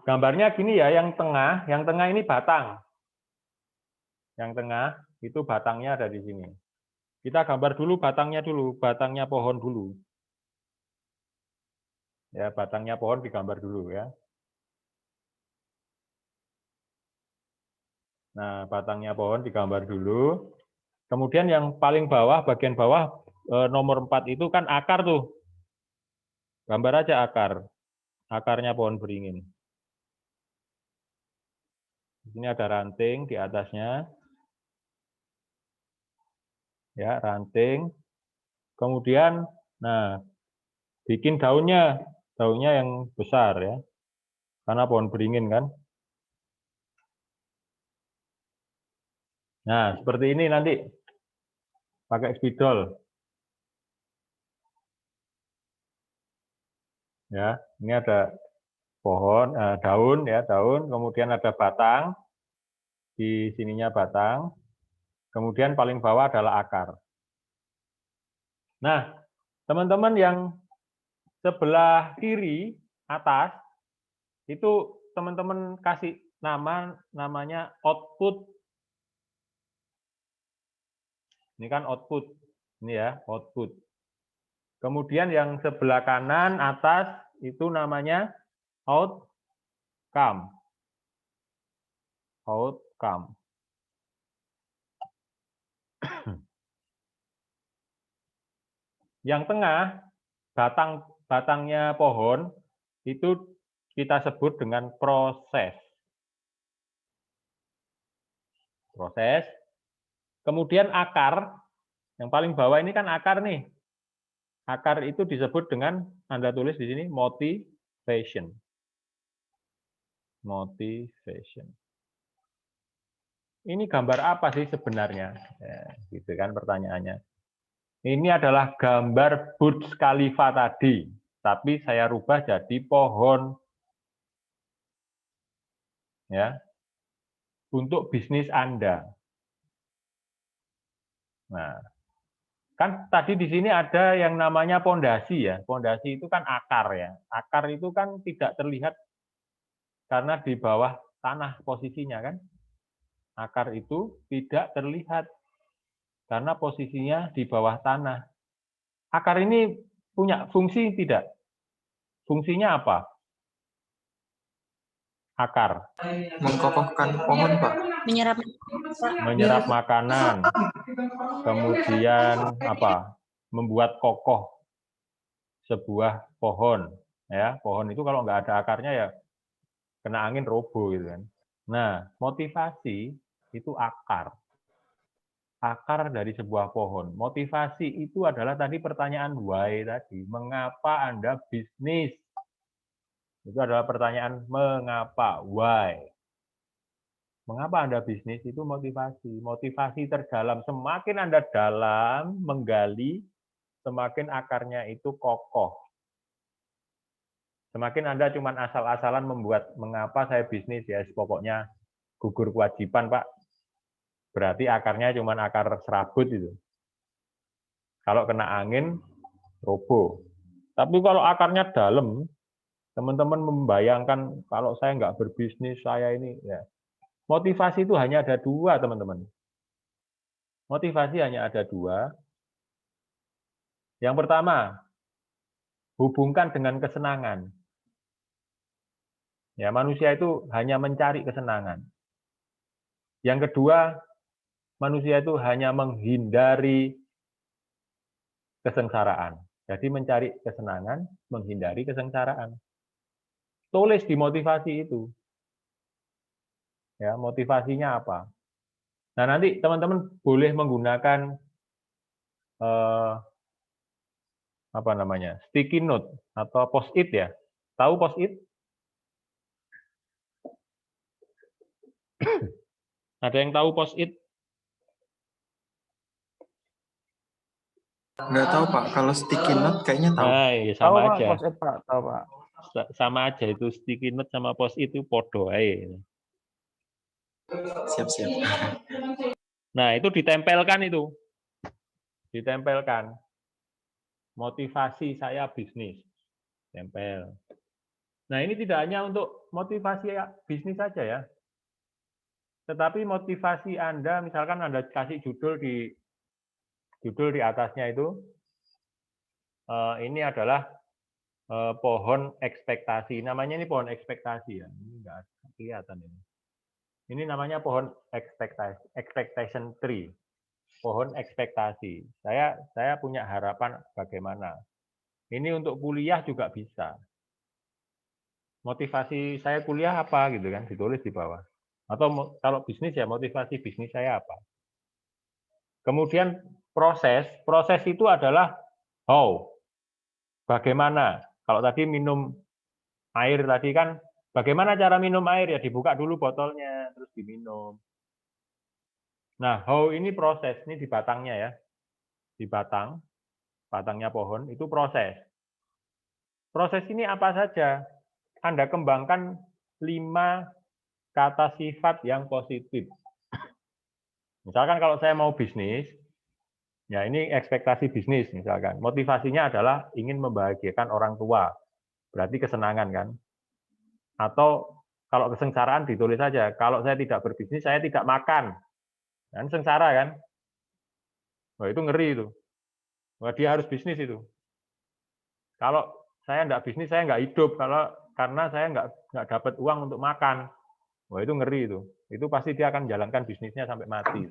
gambarnya gini ya, yang tengah ini batang. Yang tengah itu batangnya ada di sini. Kita gambar dulu, batangnya pohon dulu. Ya, batangnya pohon digambar dulu ya. Nah, batangnya pohon digambar dulu. Kemudian yang paling bawah, bagian bawah nomor 4 itu kan akar tuh. Gambar aja akar. Akarnya pohon beringin. Di sini ada ranting di atasnya. Ya, ranting. Kemudian, nah, bikin daunnya yang besar ya. Karena pohon beringin kan. Nah, seperti ini nanti. Pakai spidol. Ya, ini ada pohon, daun ya, daun, kemudian ada batang. Di sininya batang. Kemudian paling bawah adalah akar. Nah, teman-teman yang sebelah kiri atas itu teman-teman kasih namanya output. Ini kan output. Ini ya, output. Kemudian yang sebelah kanan atas itu namanya outcome. Outcome. Yang tengah, batangnya pohon, itu kita sebut dengan proses. Proses. Kemudian akar, yang paling bawah ini kan akar nih. Akar itu disebut dengan, Anda tulis di sini, motivation. Motivation. Ini gambar apa sih sebenarnya? Ya, gitu kan pertanyaannya. Ini adalah gambar Burj Khalifa tadi, tapi saya rubah jadi pohon. Ya. Untuk bisnis Anda. Nah, kan tadi di sini ada yang namanya pondasi ya. Pondasi itu kan akar ya. Akar itu kan tidak terlihat karena di bawah tanah posisinya kan. Akar itu tidak terlihat karena posisinya di bawah tanah. Akar ini punya fungsi tidak? Fungsinya apa? Akar. Mengkokohkan pohon, Pak. Menyerap makanan. Kemudian apa? Membuat kokoh sebuah pohon. Ya, pohon itu kalau nggak ada akarnya ya kena angin roboh gitu kan. Nah, motivasi itu akar. Akar dari sebuah pohon. Motivasi itu adalah tadi pertanyaan why tadi. Mengapa Anda bisnis? Itu adalah pertanyaan mengapa, why. Mengapa Anda bisnis itu motivasi. Motivasi terdalam. Semakin Anda dalam menggali, semakin akarnya itu kokoh. Semakin Anda cuma asal-asalan membuat mengapa saya bisnis ya, pokoknya gugur kewajiban, Pak. Berarti akarnya cuma akar serabut itu. Kalau kena angin, roboh. Tapi kalau akarnya dalam, teman-teman membayangkan kalau saya nggak berbisnis, saya ini ya. Motivasi itu hanya ada dua, teman-teman. Motivasi hanya ada dua. Yang pertama, hubungkan dengan kesenangan. Ya, manusia itu hanya mencari kesenangan. Yang kedua, manusia itu hanya menghindari kesengsaraan. Jadi mencari kesenangan, menghindari kesengsaraan. Tulis di motivasi itu. Ya, motivasinya apa? Nah, nanti teman-teman boleh menggunakan apa namanya? Sticky note atau post-it ya. Tahu post-it? Ada yang tahu post-it? Nggak tahu, Pak. Kalau sticky note kayaknya tahu. Nah, ya sama Tahu, Pak, aja. post-it, Pak. Tahu, Pak. Sama aja itu sticky note sama post-it itu podo aja. Siap-siap. Nah, itu ditempelkan itu. Ditempelkan. motivasi saya bisnis. Tempel. Nah, ini tidak hanya untuk motivasi bisnis saja ya. Tetapi motivasi Anda, misalkan Anda kasih judul di atasnya itu, ini adalah pohon ekspektasi. Namanya ini pohon ekspektasi ya. Ini enggak kelihatan ini. Ini namanya pohon expectation tree. Pohon ekspektasi. Saya punya harapan bagaimana. Ini untuk kuliah juga bisa. Motivasi saya kuliah apa gitu kan, ditulis di bawah. Atau kalau bisnis ya motivasi bisnis saya apa. Kemudian proses itu adalah how. Bagaimana? Kalau tadi minum air tadi kan, bagaimana cara minum air ya dibuka dulu botolnya terus diminum. Nah, how ini proses, ini di batangnya ya. Di batangnya pohon itu proses. Proses ini apa saja? Anda kembangkan 5 kata sifat yang positif. Misalkan kalau saya mau bisnis, ya ini ekspektasi bisnis misalkan. Motivasinya adalah ingin membahagiakan orang tua. Berarti kesenangan kan? Atau kalau kesengsaraan ditulis saja, kalau saya tidak berbisnis, saya tidak makan. Kan sengsara kan? Wah, itu ngeri itu. Wah, dia harus bisnis itu. Kalau saya nggak bisnis, saya nggak hidup. Karena saya nggak dapat uang untuk makan. Wah, itu ngeri itu. Itu pasti dia akan menjalankan bisnisnya sampai mati.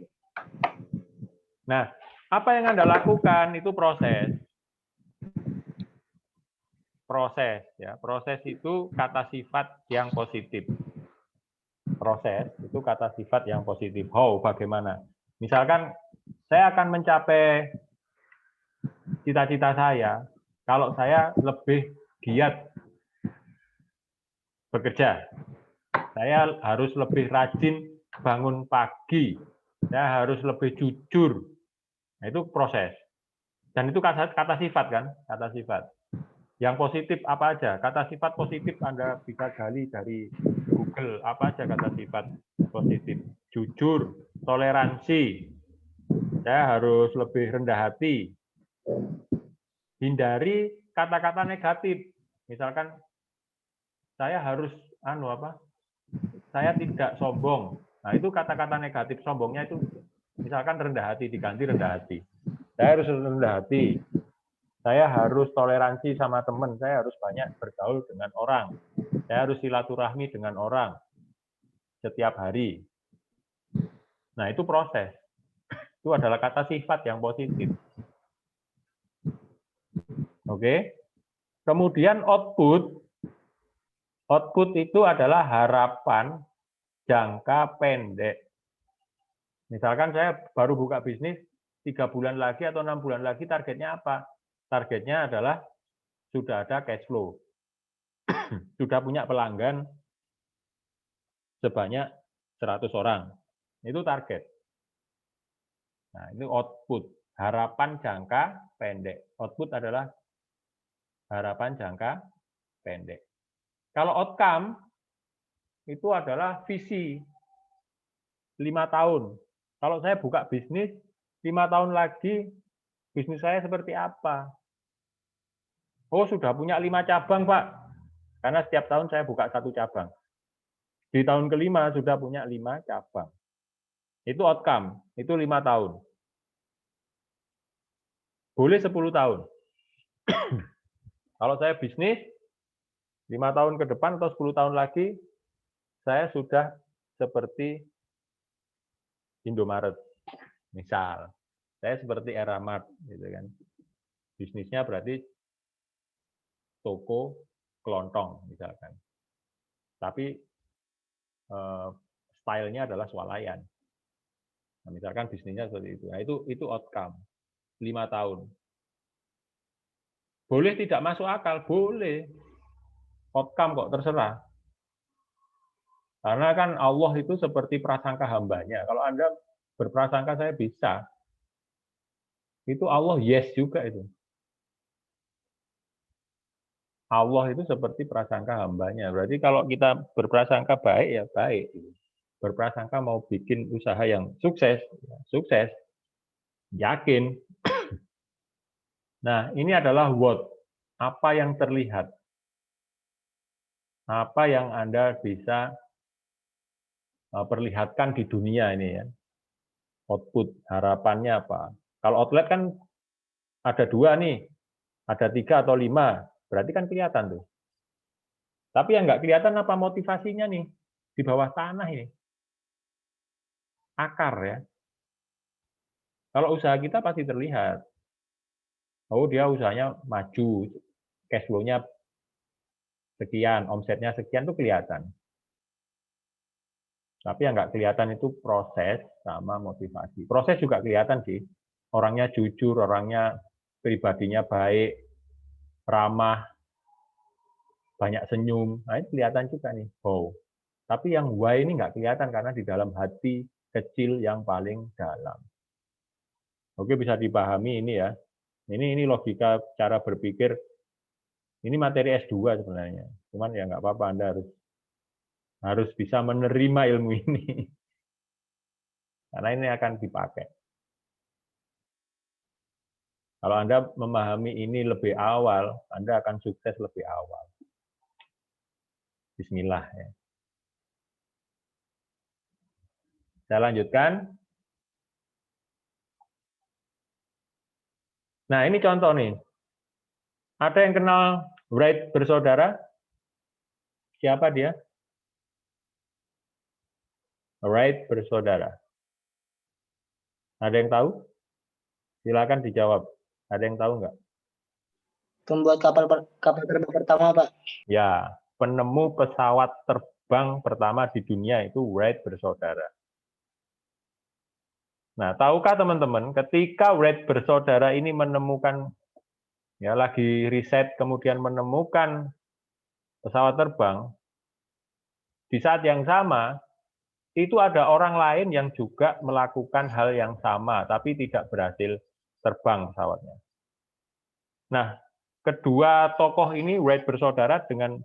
Nah, apa yang Anda lakukan itu proses. Proses ya. Proses itu kata sifat yang positif. Proses itu kata sifat yang positif. How, bagaimana? Misalkan saya akan mencapai cita-cita saya kalau saya lebih giat bekerja. Saya harus lebih rajin bangun pagi. Saya harus lebih jujur. Nah, itu proses. Dan itu kata sifat kan? Kata sifat. Yang positif apa aja? Kata sifat positif Anda bisa gali dari Google. Apa aja kata sifat positif? Jujur, toleransi. Saya harus lebih rendah hati. Hindari kata-kata negatif. Misalkan saya harus saya tidak sombong. Nah, itu kata-kata negatif. Sombongnya itu misalkan rendah hati, diganti rendah hati. Saya harus rendah hati. Saya harus toleransi sama teman. Saya harus banyak bergaul dengan orang. Saya harus silaturahmi dengan orang setiap hari. Nah, itu proses. Itu adalah kata sifat yang positif. Oke. Kemudian output. Output itu adalah harapan jangka pendek. Misalkan saya baru buka bisnis 3 bulan lagi atau 6 bulan lagi, targetnya apa? Targetnya adalah sudah ada cash flow. Sudah punya pelanggan sebanyak 100 orang. Itu target. Nah, itu output. Harapan jangka pendek. Output adalah harapan jangka pendek. Kalau outcome, itu adalah visi 5 tahun. Kalau saya buka bisnis, 5 tahun lagi, bisnis saya seperti apa? Oh, sudah punya 5 cabang, Pak. Karena setiap tahun saya buka 1 cabang. Di tahun ke-5 sudah punya 5 cabang. Itu outcome, itu 5 tahun. Boleh 10 tahun. Kalau saya bisnis, 5 tahun ke depan atau 10 tahun lagi, saya sudah seperti Indomaret. Misal, saya seperti Eramart, gitu kan. Bisnisnya berarti toko kelontong, misalkan. Tapi stylenya adalah swalayan. Nah, misalkan bisnisnya seperti itu. Nah, itu outcome. 5 tahun. Boleh tidak masuk akal? Boleh. Outcome kok terserah. Karena kan Allah itu seperti prasangka hambanya. Kalau Anda berprasangka saya bisa, itu Allah yes juga itu. Allah itu seperti prasangka hambanya. Berarti kalau kita berprasangka baik, ya baik. Berprasangka mau bikin usaha yang sukses, ya sukses. Yakin. Nah, ini adalah what. Apa yang terlihat. Apa yang Anda bisa perlihatkan di dunia ini ya. Output, harapannya apa. Kalau outlet kan ada 2 nih, ada 3 atau 5, berarti kan kelihatan tuh. Tapi yang nggak kelihatan apa motivasinya nih, di bawah tanah ini. Akar ya. Kalau usaha kita pasti terlihat. Oh, dia usahanya maju, cash flow-nya sekian, omsetnya sekian tuh kelihatan. Tapi yang nggak kelihatan itu proses sama motivasi. Proses juga kelihatan sih. Orangnya jujur, orangnya pribadinya baik, ramah, banyak senyum. Nah, ini kelihatan juga nih. Oh. Tapi yang why ini nggak kelihatan karena di dalam hati kecil yang paling dalam. Oke, bisa dipahami ini ya. Ini logika cara berpikir. Ini materi S2 sebenarnya. Cuman ya nggak apa-apa, Anda harus bisa menerima ilmu ini. Karena ini akan dipakai. Kalau Anda memahami ini lebih awal, Anda akan sukses lebih awal. Bismillah ya. Saya lanjutkan. Nah, ini contoh nih. Ada yang kenal Wright bersaudara? Siapa dia? Wright bersaudara. Ada yang tahu? Silakan dijawab. Ada yang tahu nggak? Pembuat kapal terbang pertama, Pak. Ya, penemu pesawat terbang pertama di dunia itu Wright bersaudara. Nah, tahukah teman-teman, ketika Wright bersaudara ini menemukan, ya lagi riset, kemudian menemukan pesawat terbang, di saat yang sama, itu ada orang lain yang juga melakukan hal yang sama, tapi tidak berhasil terbang pesawatnya. Nah, kedua tokoh ini, Wright bersaudara, dengan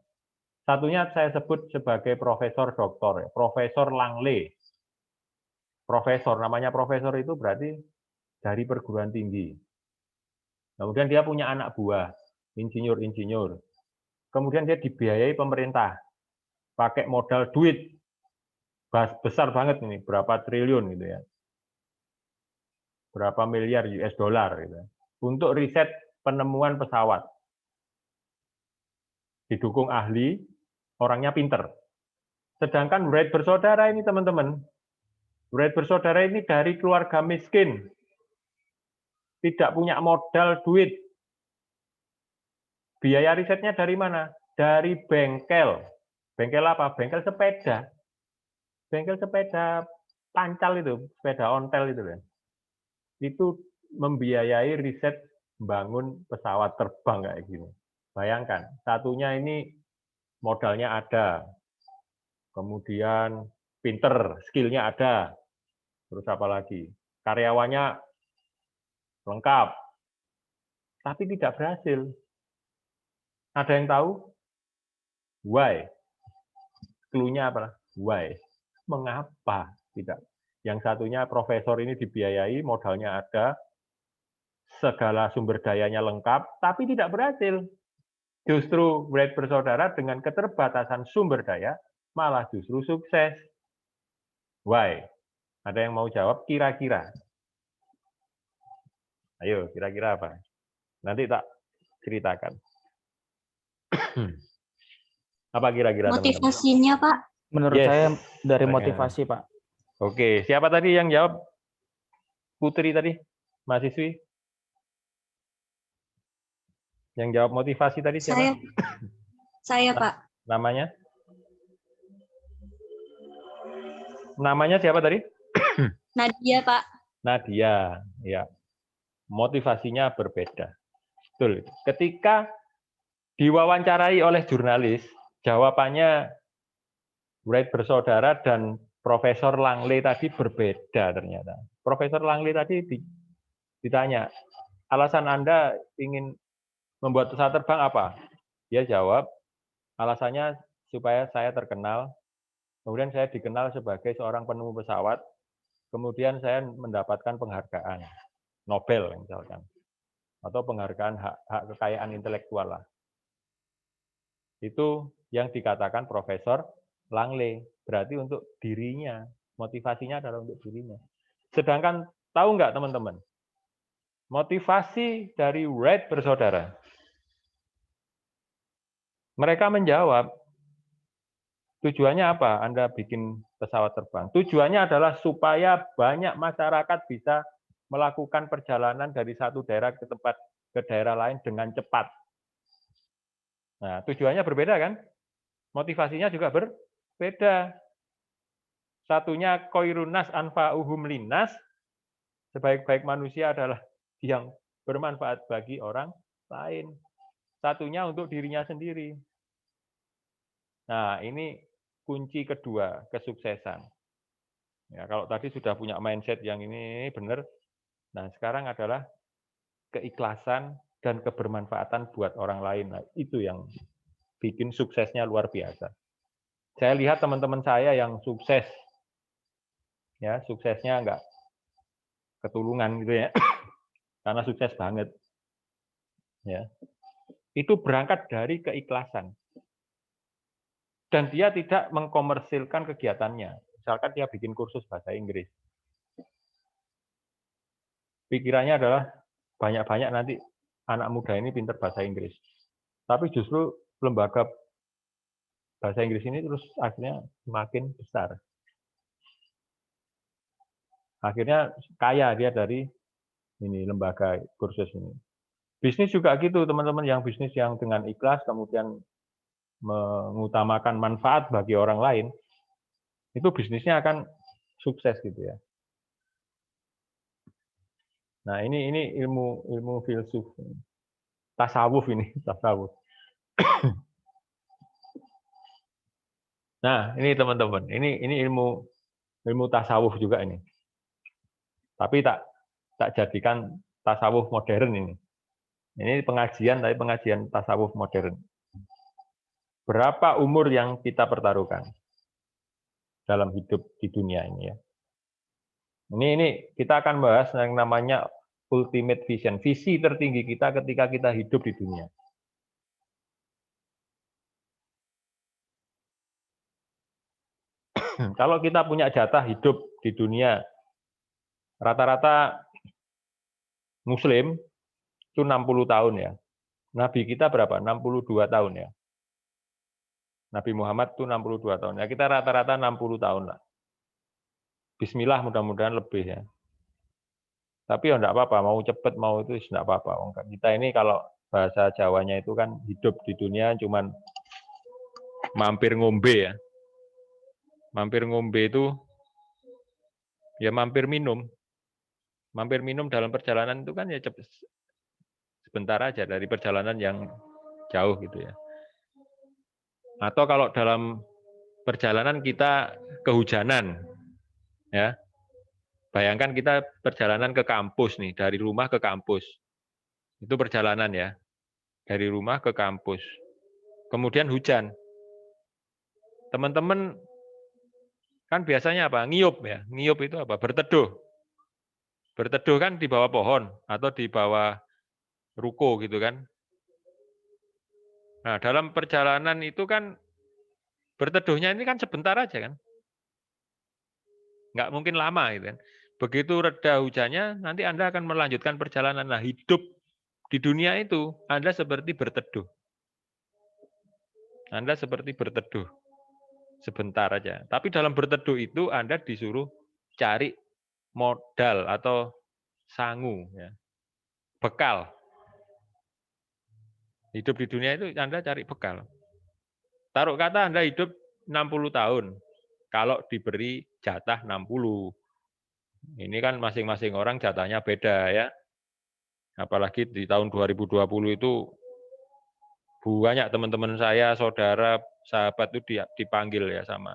satunya saya sebut sebagai profesor doktor, ya, Profesor Langley. Profesor, namanya profesor itu berarti dari perguruan tinggi. Kemudian dia punya anak buah, insinyur-insinyur. Kemudian dia dibiayai pemerintah, pakai modal duit besar banget ini, berapa triliun gitu ya, berapa miliar US dollar gitu, untuk riset penemuan pesawat. Didukung ahli, orangnya pinter. Sedangkan Wright bersaudara ini teman-teman, Wright bersaudara ini dari keluarga miskin, tidak punya modal duit. Biaya risetnya dari mana? Dari bengkel. Bengkel apa? Bengkel sepeda. Bengkel sepeda pancal itu, sepeda ontel itu kan. Itu membiayai riset membangun pesawat terbang kayak gini. Bayangkan, satunya ini modalnya ada, kemudian pinter, skillnya ada, terus apa lagi? Karyawannya lengkap, tapi tidak berhasil. Ada yang tahu? Why? Clue-nya apa? Why? Mengapa tidak? Yang satunya profesor ini dibiayai, modalnya ada, segala sumber dayanya lengkap, tapi tidak berhasil. Justru Wright bersaudara dengan keterbatasan sumber daya, malah justru sukses. Why? Ada yang mau jawab kira-kira? Ayo, kira-kira apa? Nanti tak ceritakan. Apa kira-kira teman-teman? Motivasinya, Pak. Menurut Yes. saya dari motivasi, Pak. Oke, siapa tadi yang jawab? Putri tadi? Mahasiswi? Yang jawab motivasi tadi siapa? Saya, Pak. Namanya? Namanya siapa tadi? Nadia, Pak. Nadia, ya. Motivasinya berbeda. Betul. Ketika diwawancarai oleh jurnalis, jawabannya Wright bersaudara dan Profesor Langley tadi berbeda ternyata. Profesor Langley tadi ditanya, alasan Anda ingin membuat pesawat terbang apa? Dia jawab, alasannya supaya saya terkenal, kemudian saya dikenal sebagai seorang penemu pesawat, kemudian saya mendapatkan penghargaan Nobel misalkan. atau penghargaan hak kekayaan intelektual lah. Itu yang dikatakan Profesor Langley. Berarti untuk dirinya, motivasinya adalah untuk dirinya. Sedangkan tahu nggak teman-teman, motivasi dari Wright bersaudara, mereka menjawab, tujuannya apa Anda bikin pesawat terbang? Tujuannya adalah supaya banyak masyarakat bisa melakukan perjalanan dari satu daerah ke daerah lain dengan cepat. Nah, tujuannya berbeda kan? Motivasinya juga berbeda. Satunya koirunas anfa'uhum linnas, sebaik-baik manusia adalah yang bermanfaat bagi orang lain. Satunya untuk dirinya sendiri. Nah, ini kunci kedua kesuksesan. Ya, kalau tadi sudah punya mindset yang ini benar, nah sekarang adalah keikhlasan dan kebermanfaatan buat orang lain. Nah, itu yang bikin suksesnya luar biasa. Saya lihat teman-teman saya yang sukses, ya suksesnya enggak ketulungan gitu ya, karena sukses banget. Ya, itu berangkat dari keikhlasan. Dan dia tidak mengkomersilkan kegiatannya. Misalkan dia bikin kursus bahasa Inggris. Pikirannya adalah banyak-banyak nanti anak muda ini pintar bahasa Inggris. Tapi justru lembaga bahasa Inggris ini terus akhirnya semakin besar. Akhirnya kaya dia dari ini lembaga kursus ini. Bisnis juga gitu, teman-teman, yang bisnis yang dengan ikhlas kemudian mengutamakan manfaat bagi orang lain, itu bisnisnya akan sukses gitu ya. Nah, ini ilmu filsuf, tasawuf ini, tasawuf. Nah, ini teman-teman, ini ilmu tasawuf juga ini. Tapi tak jadikan tasawuf modern ini. Ini pengajian, tapi pengajian tasawuf modern. Berapa umur yang kita pertaruhkan dalam hidup di dunia ini ya? Ini kita akan bahas yang namanya ultimate vision, visi tertinggi kita ketika kita hidup di dunia. Kalau kita punya jatah hidup di dunia, rata-rata Muslim itu 60 tahun ya. Nabi kita berapa? 62 tahun ya. Nabi Muhammad itu 62 tahun. Ya kita rata-rata 60 tahun lah. Bismillah mudah-mudahan lebih ya. Tapi ya enggak apa-apa, mau cepet mau itu enggak apa-apa. Kita ini kalau bahasa Jawanya itu kan hidup di dunia cuman mampir ngombe ya. Mampir ngombe itu ya mampir minum. Mampir minum dalam perjalanan itu kan ya sebentar aja dari perjalanan yang jauh gitu ya. Atau kalau dalam perjalanan kita kehujanan, ya, bayangkan kita perjalanan ke kampus nih, dari rumah ke kampus, itu perjalanan ya, dari rumah ke kampus, kemudian hujan, teman-teman kan biasanya apa? Ngiyup ya, ngiyup itu apa? Berteduh, berteduh kan di bawah pohon atau di bawah ruko gitu kan. Nah, dalam perjalanan itu kan berteduhnya ini kan sebentar aja kan. Nggak mungkin lama gitu kan. Begitu reda hujannya, nanti Anda akan melanjutkan perjalanan. Nah, hidup di dunia itu Anda seperti berteduh. Anda seperti berteduh. Sebentar aja. Tapi dalam berteduh itu Anda disuruh cari modal atau sangu ya. Bekal. Hidup di dunia itu Anda cari bekal. Taruh kata Anda hidup 60 tahun. Kalau diberi jatah 60. Ini kan masing-masing orang jatahnya beda ya. Apalagi di tahun 2020 itu banyak teman-teman saya, saudara, sahabat itu dipanggil ya sama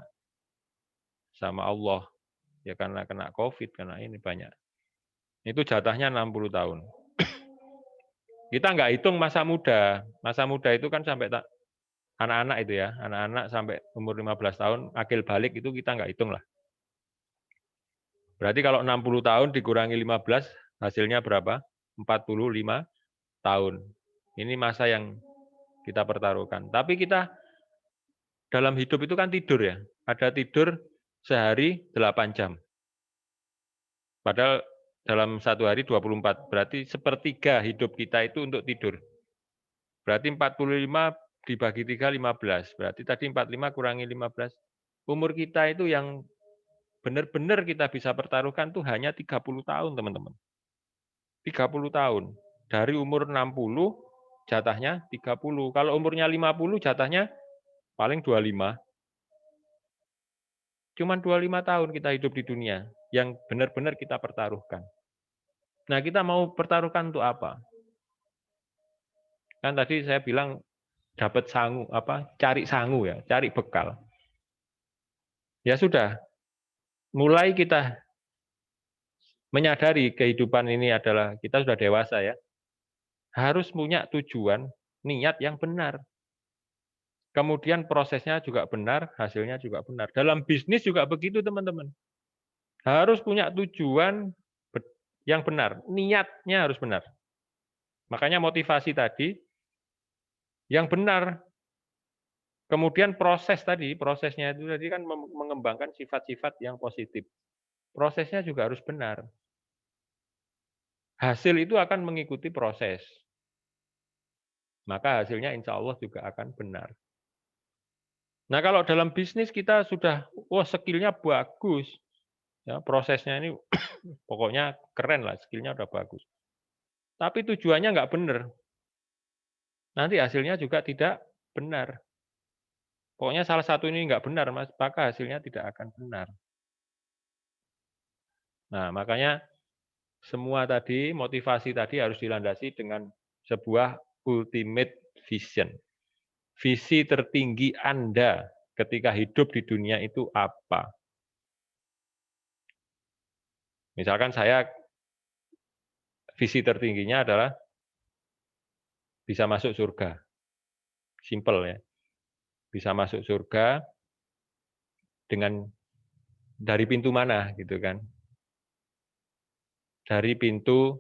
Allah. Ya karena kena COVID, karena ini banyak. Itu jatahnya 60 tahun. Kita nggak hitung masa muda. Masa muda itu kan sampai anak-anak itu ya, anak-anak sampai umur 15 tahun, akil balik itu kita nggak hitung lah. Berarti kalau 60 tahun dikurangi 15, hasilnya berapa? 45 tahun. Ini masa yang kita pertaruhkan. Tapi kita dalam hidup itu kan tidur ya. Ada tidur sehari 8 jam. Padahal dalam satu hari 24. Berarti sepertiga hidup kita itu untuk tidur. Berarti 45 dibagi 3, 15. Berarti tadi 45 kurangi 15. Umur kita itu yang benar-benar kita bisa pertaruhkan tuh hanya 30 tahun, teman-teman. 30 tahun. Dari umur 60, jatahnya 30. Kalau umurnya 50, jatahnya paling 25. Cuman 25 tahun kita hidup di dunia yang benar-benar kita pertaruhkan. Nah, kita mau pertaruhkan untuk apa? Kan tadi saya bilang dapat sangu, cari sangu ya, cari bekal. Ya sudah, mulai kita menyadari kehidupan ini adalah kita sudah dewasa ya, harus punya tujuan, niat yang benar. Kemudian prosesnya juga benar, hasilnya juga benar. Dalam bisnis juga begitu teman-teman. Harus punya tujuan yang benar, niatnya harus benar. Makanya motivasi tadi yang benar. Kemudian prosesnya itu tadi kan mengembangkan sifat-sifat yang positif. Prosesnya juga harus benar. Hasil itu akan mengikuti proses. Maka hasilnya insya Allah juga akan benar. Nah kalau dalam bisnis kita sudah, skillnya bagus. Ya, prosesnya ini pokoknya keren lah, skillnya udah bagus. Tapi tujuannya nggak benar. Nanti hasilnya juga tidak benar. Pokoknya salah satu ini nggak benar, maka hasilnya tidak akan benar. Nah, makanya semua tadi, motivasi tadi harus dilandasi dengan sebuah ultimate vision. Visi tertinggi Anda ketika hidup di dunia itu apa? Misalkan saya, visi tertingginya adalah bisa masuk surga. Simple ya. Bisa masuk surga dengan dari pintu mana gitu kan? Dari pintu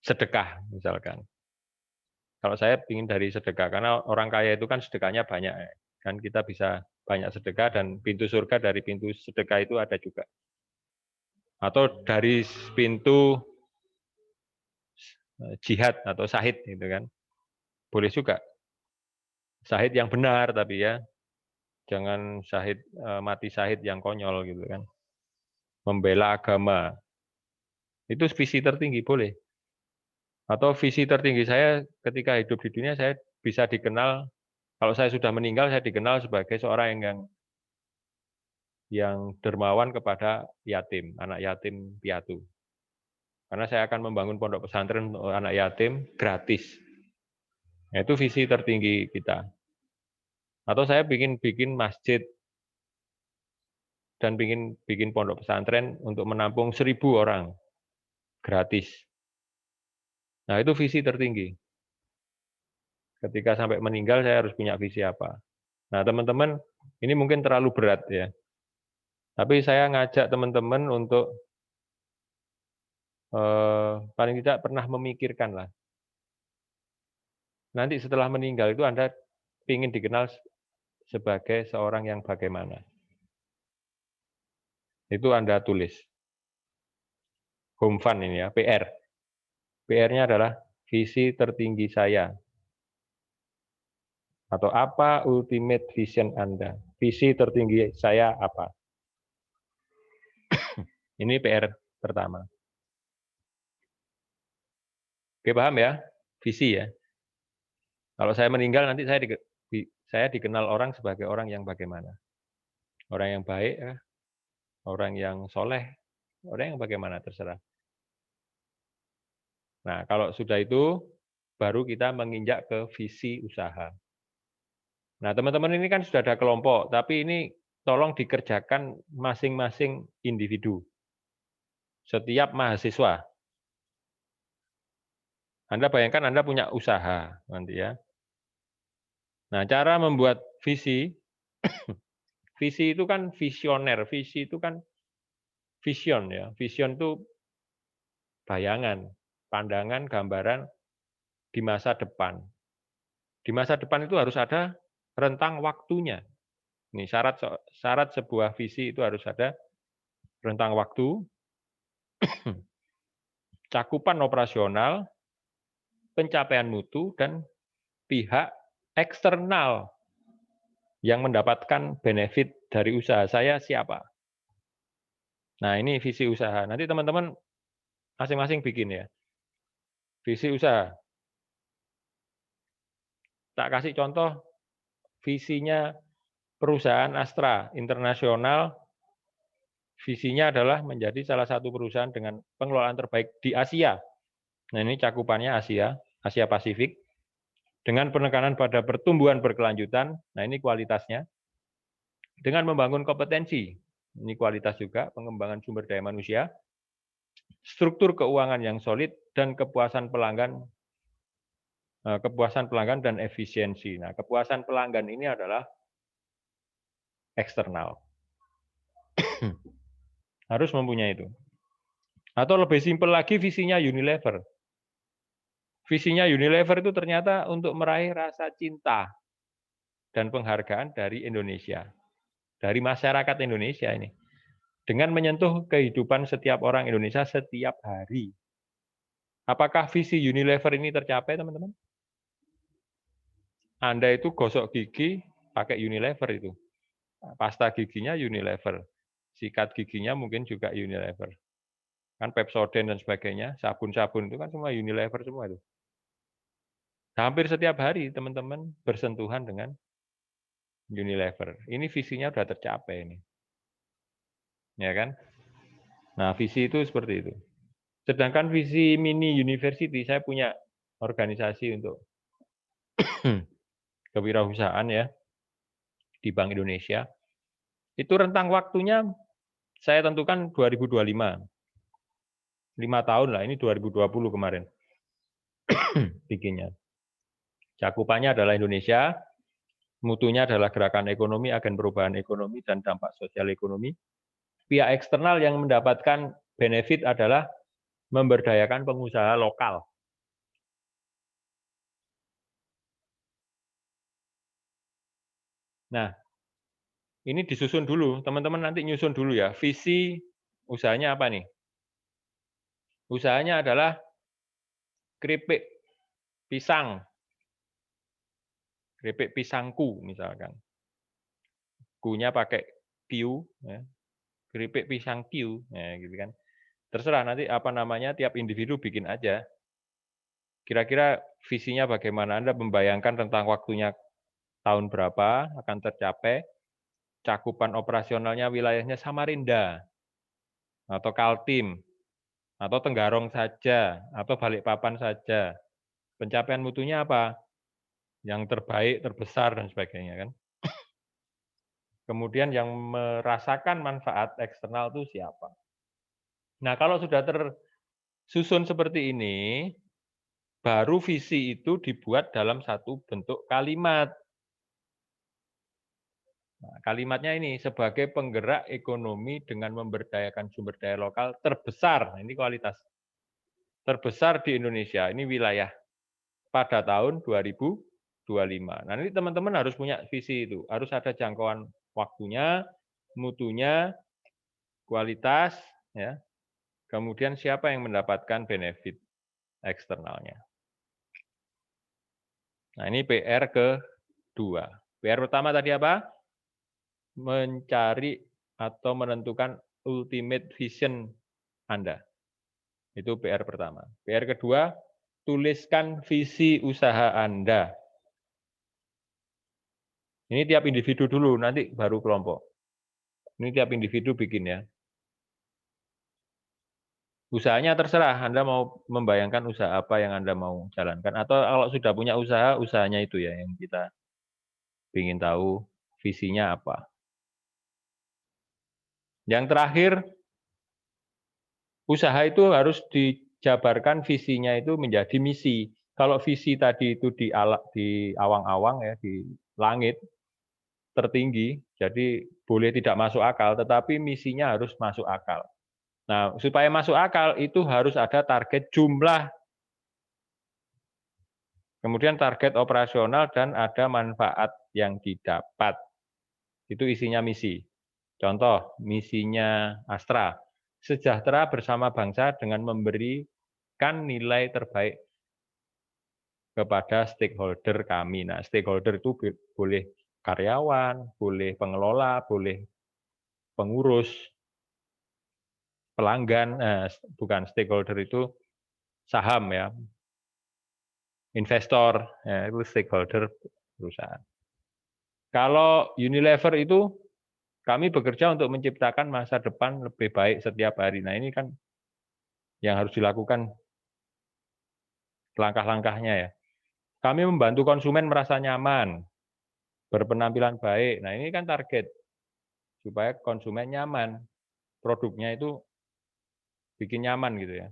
sedekah misalkan. Kalau saya ingin dari sedekah, karena orang kaya itu kan sedekahnya banyak. Kan kita bisa banyak sedekah dan pintu surga dari pintu sedekah itu ada juga. Atau dari pintu jihad atau syahid gitu kan. Boleh juga. Syahid yang benar tapi ya. Jangan syahid mati syahid yang konyol gitu kan. Membela agama. Itu visi tertinggi boleh. Atau visi tertinggi saya ketika hidup di dunia saya bisa dikenal, kalau saya sudah meninggal saya dikenal sebagai seorang yang dermawan kepada yatim, anak yatim piatu. Karena saya akan membangun pondok pesantren untuk anak yatim gratis. Nah, itu visi tertinggi kita. Atau saya bikin masjid dan bikin pondok pesantren untuk menampung 1.000 orang gratis. Nah, itu visi tertinggi. Ketika sampai meninggal saya harus punya visi apa. Nah, teman-teman, ini mungkin terlalu berat ya. Tapi saya ngajak teman-teman untuk paling tidak pernah memikirkan lah. Nanti setelah meninggal itu Anda ingin dikenal sebagai seorang yang bagaimana. Itu Anda tulis. Home fund ini ya, PR. PR-nya adalah visi tertinggi saya. Atau apa ultimate vision Anda? Visi tertinggi saya apa? Ini PR pertama. Oke, paham ya? Visi ya. Kalau saya meninggal nanti saya dikenal orang sebagai orang yang bagaimana? Orang yang baik, orang yang soleh, orang yang bagaimana terserah. Nah, kalau sudah itu, baru kita menginjak ke visi usaha. Nah, teman-teman ini kan sudah ada kelompok, tapi ini tolong dikerjakan masing-masing individu. Setiap mahasiswa. Anda bayangkan Anda punya usaha nanti ya. Nah, cara membuat visi, visi itu kan visioner, visi itu kan vision ya. Vision itu bayangan. pandangan, gambaran di masa depan. Di masa depan itu harus ada rentang waktunya. Ini syarat sebuah visi itu harus ada rentang waktu, cakupan operasional, pencapaian mutu, dan pihak eksternal yang mendapatkan benefit dari usaha saya siapa. Nah, ini visi usaha. Nanti teman-teman masing-masing bikin ya. Visi usaha. Tak kasih contoh visinya perusahaan Astra Internasional. Visinya adalah menjadi salah satu perusahaan dengan pengelolaan terbaik di Asia. Nah, ini cakupannya Asia Pasifik. Dengan penekanan pada pertumbuhan berkelanjutan, nah ini kualitasnya. Dengan membangun kompetensi, ini kualitas juga, pengembangan sumber daya manusia, struktur keuangan yang solid, dan kepuasan pelanggan dan efisiensi. Nah, kepuasan pelanggan ini adalah eksternal. Harus mempunyai itu. Atau lebih simpel lagi, visinya Unilever. Visinya Unilever itu ternyata untuk meraih rasa cinta dan penghargaan dari Indonesia, dari masyarakat Indonesia ini, dengan menyentuh kehidupan setiap orang Indonesia setiap hari. Apakah visi Unilever ini tercapai, teman-teman? Anda itu gosok gigi pakai Unilever itu. Pasta giginya Unilever. Sikat giginya mungkin juga Unilever. Kan Pepsodent dan sebagainya, sabun-sabun itu kan semua Unilever semua itu. Hampir setiap hari teman-teman bersentuhan dengan Unilever. Ini visinya sudah tercapai ini. Ya kan? Nah, visi itu seperti itu. Sedangkan visi mini university, saya punya organisasi untuk kewirausahaan ya di Bank Indonesia. Itu rentang waktunya saya tentukan 2025. 5 tahun lah, ini 2020 kemarin bikinnya. Cakupannya adalah Indonesia, mutunya adalah gerakan ekonomi, agen perubahan ekonomi, dan dampak sosial ekonomi. Pihak eksternal yang mendapatkan benefit adalah memberdayakan pengusaha lokal. Nah, ini disusun dulu, teman-teman nanti nyusun dulu ya, visi usahanya apa nih? Usahanya adalah keripik pisang, keripik pisangku misalkan. Kunya pakai Q, ya. Keripik pisang Q, ya, gitu kan. Terserah nanti apa namanya, tiap individu bikin aja. Kira-kira visinya bagaimana? Anda membayangkan tentang waktunya tahun berapa akan tercapai, cakupan operasionalnya wilayahnya Samarinda, atau Kaltim, atau Tenggarong saja, atau Balikpapan saja. Pencapaian mutunya apa? Yang terbaik, terbesar, dan sebagainya kan. Kemudian yang merasakan manfaat eksternal itu siapa? Nah, kalau sudah tersusun seperti ini, baru visi itu dibuat dalam satu bentuk kalimat. Nah, kalimatnya ini, sebagai penggerak ekonomi dengan memberdayakan sumber daya lokal terbesar, nah, ini kualitas, terbesar di Indonesia, ini wilayah, pada tahun 2025. Nah, ini teman-teman harus punya visi itu, harus ada jangkauan waktunya, mutunya, kualitas, ya. Kemudian siapa yang mendapatkan benefit eksternalnya. Nah, ini PR kedua. PR pertama tadi apa? Mencari atau menentukan ultimate vision Anda. Itu PR pertama. PR kedua, tuliskan visi usaha Anda. Ini tiap individu dulu, nanti baru kelompok. Ini tiap individu bikin ya. Usahanya terserah, Anda mau membayangkan usaha apa yang Anda mau jalankan. Atau kalau sudah punya usaha, usahanya itu ya yang kita ingin tahu visinya apa. Yang terakhir, usaha itu harus dijabarkan visinya itu menjadi misi. Kalau visi tadi itu di awang-awang ya, di langit tertinggi, jadi boleh tidak masuk akal, tetapi misinya harus masuk akal. Nah, supaya masuk akal itu harus ada target jumlah Kemudian target operasional dan ada manfaat yang didapat. Itu isinya misi. Contoh, misinya Astra, sejahtera bersama bangsa dengan memberikan nilai terbaik kepada stakeholder kami. Nah, stakeholder itu boleh karyawan, boleh pengelola, boleh pengurus, pelanggan, bukan stakeholder itu saham ya, investor, ya, itu stakeholder perusahaan. Kalau Unilever itu kami bekerja untuk menciptakan masa depan lebih baik setiap hari. Nah, ini kan yang harus dilakukan langkah-langkahnya ya. Kami membantu konsumen merasa nyaman, berpenampilan baik. Nah, ini kan target supaya konsumen nyaman. Produknya itu bikin nyaman gitu ya.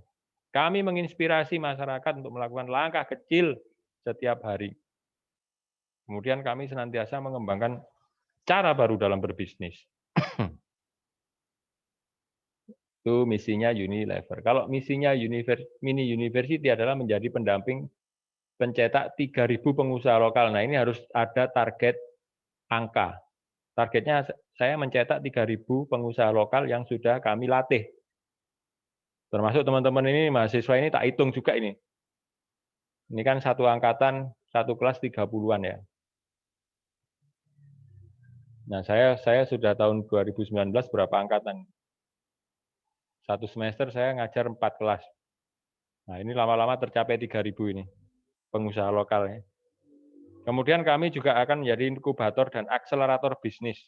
Kami menginspirasi masyarakat untuk melakukan langkah kecil setiap hari. Kemudian kami senantiasa mengembangkan cara baru dalam berbisnis. Itu misinya Unilever. Kalau misinya Mini University adalah menjadi pendamping pencetak 3.000 pengusaha lokal. Nah, ini harus ada target angka. Targetnya saya mencetak 3.000 pengusaha lokal yang sudah kami latih. Termasuk teman-teman ini, mahasiswa ini tak hitung juga ini. Ini kan satu angkatan, satu kelas 30-an ya. Nah, saya sudah tahun 2019 berapa angkatan? Satu semester saya ngajar 4 kelas. Nah, ini lama-lama tercapai 3.000 ini, pengusaha lokal. Ya. Kemudian kami juga akan menjadi inkubator dan akselerator bisnis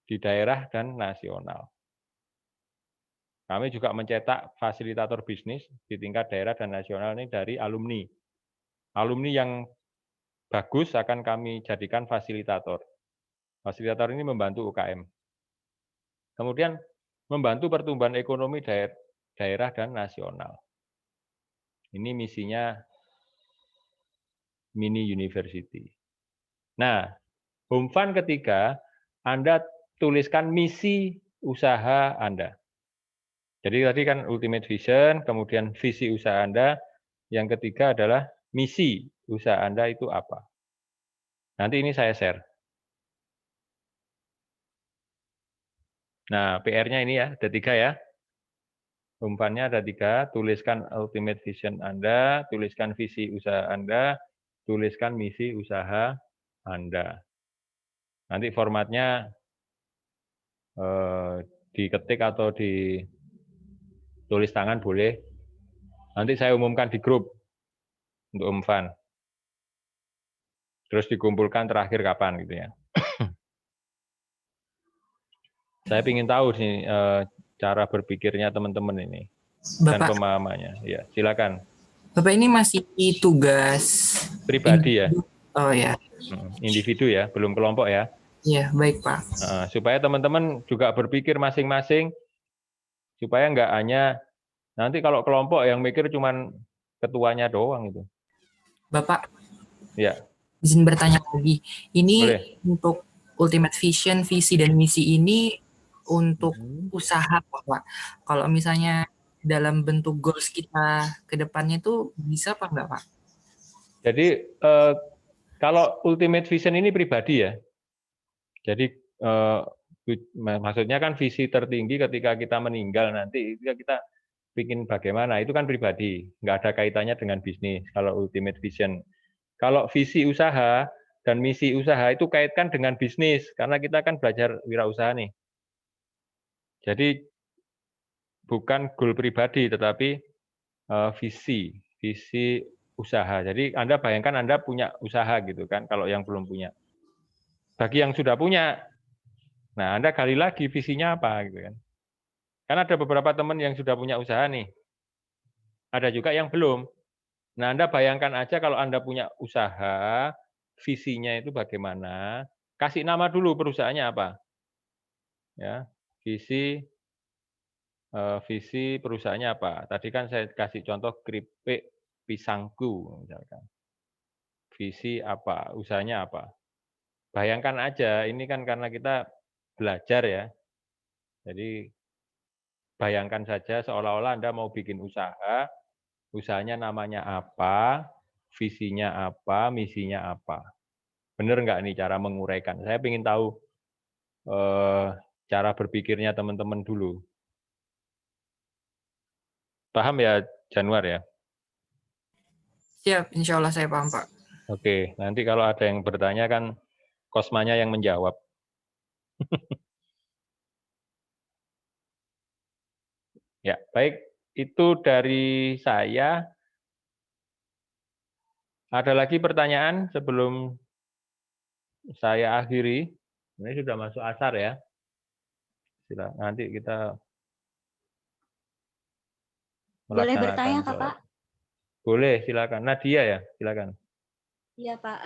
di daerah dan nasional. Kami juga mencetak fasilitator bisnis di tingkat daerah dan nasional ini dari alumni. Alumni yang bagus akan kami jadikan fasilitator. Fasilitator ini membantu UKM. Kemudian membantu pertumbuhan ekonomi daerah dan nasional. Ini misinya Mini University. Nah, home fund ketiga, Anda tuliskan misi usaha Anda. Jadi tadi kan ultimate vision, kemudian visi usaha Anda. Yang ketiga adalah misi usaha Anda itu apa. Nanti ini saya share. Nah, PR-nya ini ya, ada 3 ya. Umpannya ada 3, tuliskan ultimate vision Anda, tuliskan visi usaha Anda, tuliskan misi usaha Anda. Nanti formatnya diketik atau ditulis tangan boleh. Nanti saya umumkan di grup untuk umpan. Terus dikumpulkan terakhir kapan gitu ya. Saya ingin tahu sih cara berpikirnya teman-teman ini dan pemahamannya. Ya, silakan. Bapak ini masih tugas pribadi ya. Oh ya. Individu ya, belum kelompok ya. Iya, baik Pak. Supaya teman-teman juga berpikir masing-masing, supaya nggak hanya nanti kalau kelompok yang mikir cuman ketuanya doang itu. Bapak. Ya. Izin bertanya lagi. Ini boleh. Untuk ultimate vision, visi dan misi ini untuk usaha Pak. Kalau misalnya dalam bentuk goals kita ke depannya itu bisa apa enggak Pak? Jadi kalau ultimate vision ini pribadi ya. Jadi maksudnya kan visi tertinggi ketika kita meninggal nanti kita bikin bagaimana itu kan pribadi, nggak ada kaitannya dengan bisnis. Kalau ultimate vision, kalau visi usaha dan misi usaha itu kaitkan dengan bisnis karena kita kan belajar wirausaha nih. Jadi bukan goal pribadi tetapi visi usaha. Jadi Anda bayangkan Anda punya usaha gitu kan kalau yang belum punya. Bagi yang sudah punya, nah Anda gali lagi visinya apa gitu kan. Kan ada beberapa teman yang sudah punya usaha nih. Ada juga yang belum. Nah, Anda bayangkan aja kalau Anda punya usaha, visinya itu bagaimana? Kasih nama dulu perusahaannya apa? Ya, visi perusahaannya apa? Tadi kan saya kasih contoh keripik pisangku misalkan. Visi apa? Usahanya apa? Bayangkan aja, ini kan karena kita belajar ya. Jadi bayangkan saja seolah-olah Anda mau bikin usaha, usahanya namanya apa, visinya apa, misinya apa. Bener nggak nih cara menguraikan? Saya ingin tahu cara berpikirnya teman-teman dulu. Paham ya, Januar ya? Siap, insya Allah saya paham, Pak. Oke, nanti kalau ada yang bertanya kan Kosmanya yang menjawab. Ya, baik. Itu dari saya. Ada lagi pertanyaan sebelum saya akhiri? Ini sudah masuk asar ya. Nanti kita Boleh melaksanakan bertanya, Kak, sholat. Pak? Boleh, silakan. Nadia ya, silakan. Iya, Pak.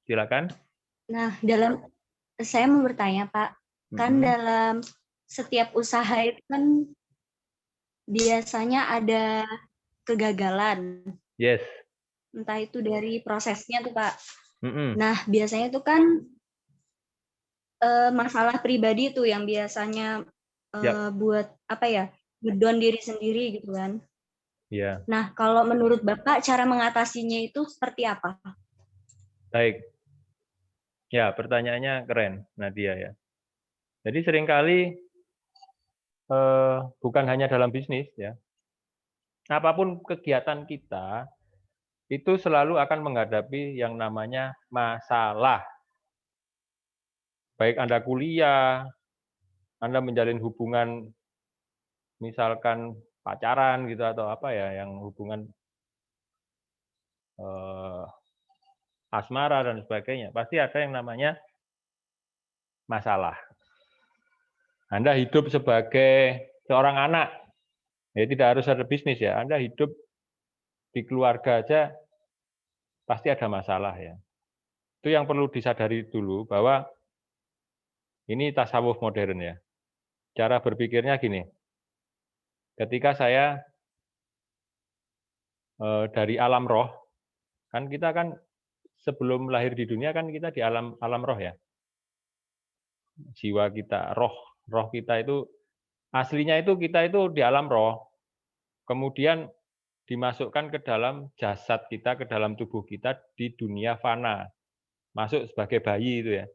Silakan. Nah, saya mau bertanya, Pak. Kan dalam setiap usaha itu kan biasanya ada kegagalan. Yes. Entah itu dari prosesnya tuh, Pak. Nah, biasanya itu kan masalah pribadi tuh yang biasanya buat apa ya, ngedown diri sendiri gitu kan. Iya. Nah, kalau menurut Bapak cara mengatasinya itu seperti apa? Baik. Ya, pertanyaannya keren, Nadia ya. Jadi seringkali bukan hanya dalam bisnis ya. Apapun kegiatan kita itu selalu akan menghadapi yang namanya masalah. Baik Anda kuliah, Anda menjalin hubungan misalkan pacaran gitu atau apa ya yang hubungan asmara dan sebagainya, pasti ada yang namanya masalah. Anda hidup sebagai seorang anak, ya tidak harus ada bisnis ya. Anda hidup di keluarga aja pasti ada masalah ya. Itu yang perlu disadari dulu bahwa ini tasawuf modern ya. Cara berpikirnya gini. Ketika saya dari alam roh, kan kita kan sebelum lahir di dunia kan kita di alam roh ya. Jiwa kita, roh kita itu aslinya itu kita itu di alam roh. Kemudian dimasukkan ke dalam jasad kita, ke dalam tubuh kita di dunia fana. Masuk sebagai bayi itu ya.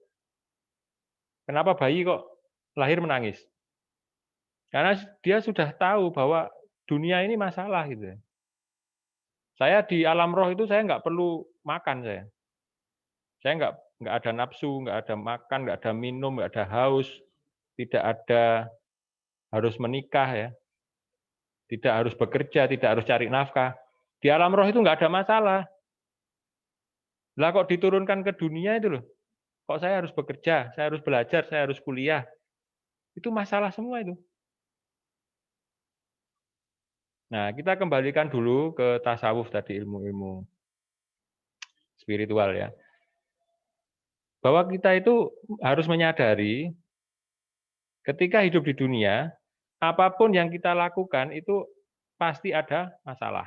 Kenapa bayi kok lahir menangis? Karena dia sudah tahu bahwa dunia ini masalah gitu ya. Saya di alam roh itu saya nggak perlu makan saya. Saya nggak ada nafsu, nggak ada makan, nggak ada minum, nggak ada haus, tidak ada harus menikah ya, tidak harus bekerja, tidak harus cari nafkah. Di alam roh itu nggak ada masalah. Lah kok diturunkan ke dunia itu loh, kok saya harus bekerja, saya harus belajar, saya harus kuliah. Itu masalah semua itu. Nah, kita kembalikan dulu ke tasawuf tadi, ilmu-ilmu spiritual ya. Bahwa kita itu harus menyadari ketika hidup di dunia, apapun yang kita lakukan itu pasti ada masalah.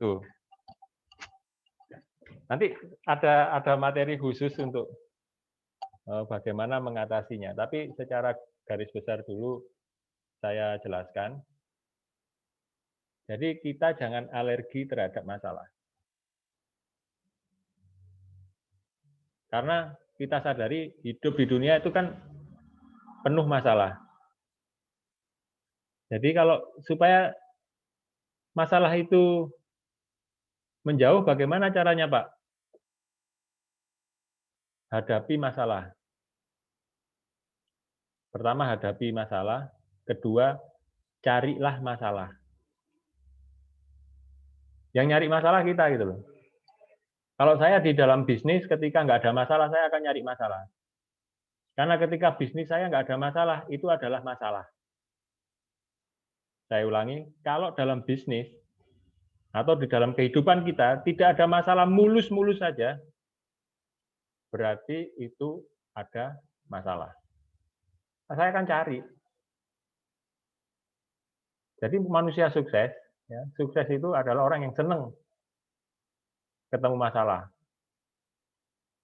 Tuh. Nanti ada materi khusus untuk bagaimana mengatasinya. Tapi secara garis besar dulu saya jelaskan. Jadi kita jangan alergi terhadap masalah. Karena kita sadari hidup di dunia itu kan penuh masalah. Jadi kalau supaya masalah itu menjauh, bagaimana caranya, Pak? Hadapi masalah. Pertama, hadapi masalah. Kedua, carilah masalah. Yang nyari masalah kita gitu loh. Kalau saya di dalam bisnis, ketika nggak ada masalah, saya akan nyari masalah. Karena ketika bisnis saya nggak ada masalah, itu adalah masalah. Saya ulangi, kalau dalam bisnis atau di dalam kehidupan kita tidak ada masalah mulus-mulus saja, berarti itu ada masalah. Nah, saya akan cari. Jadi manusia sukses, ya, sukses itu adalah orang yang senang ketemu masalah,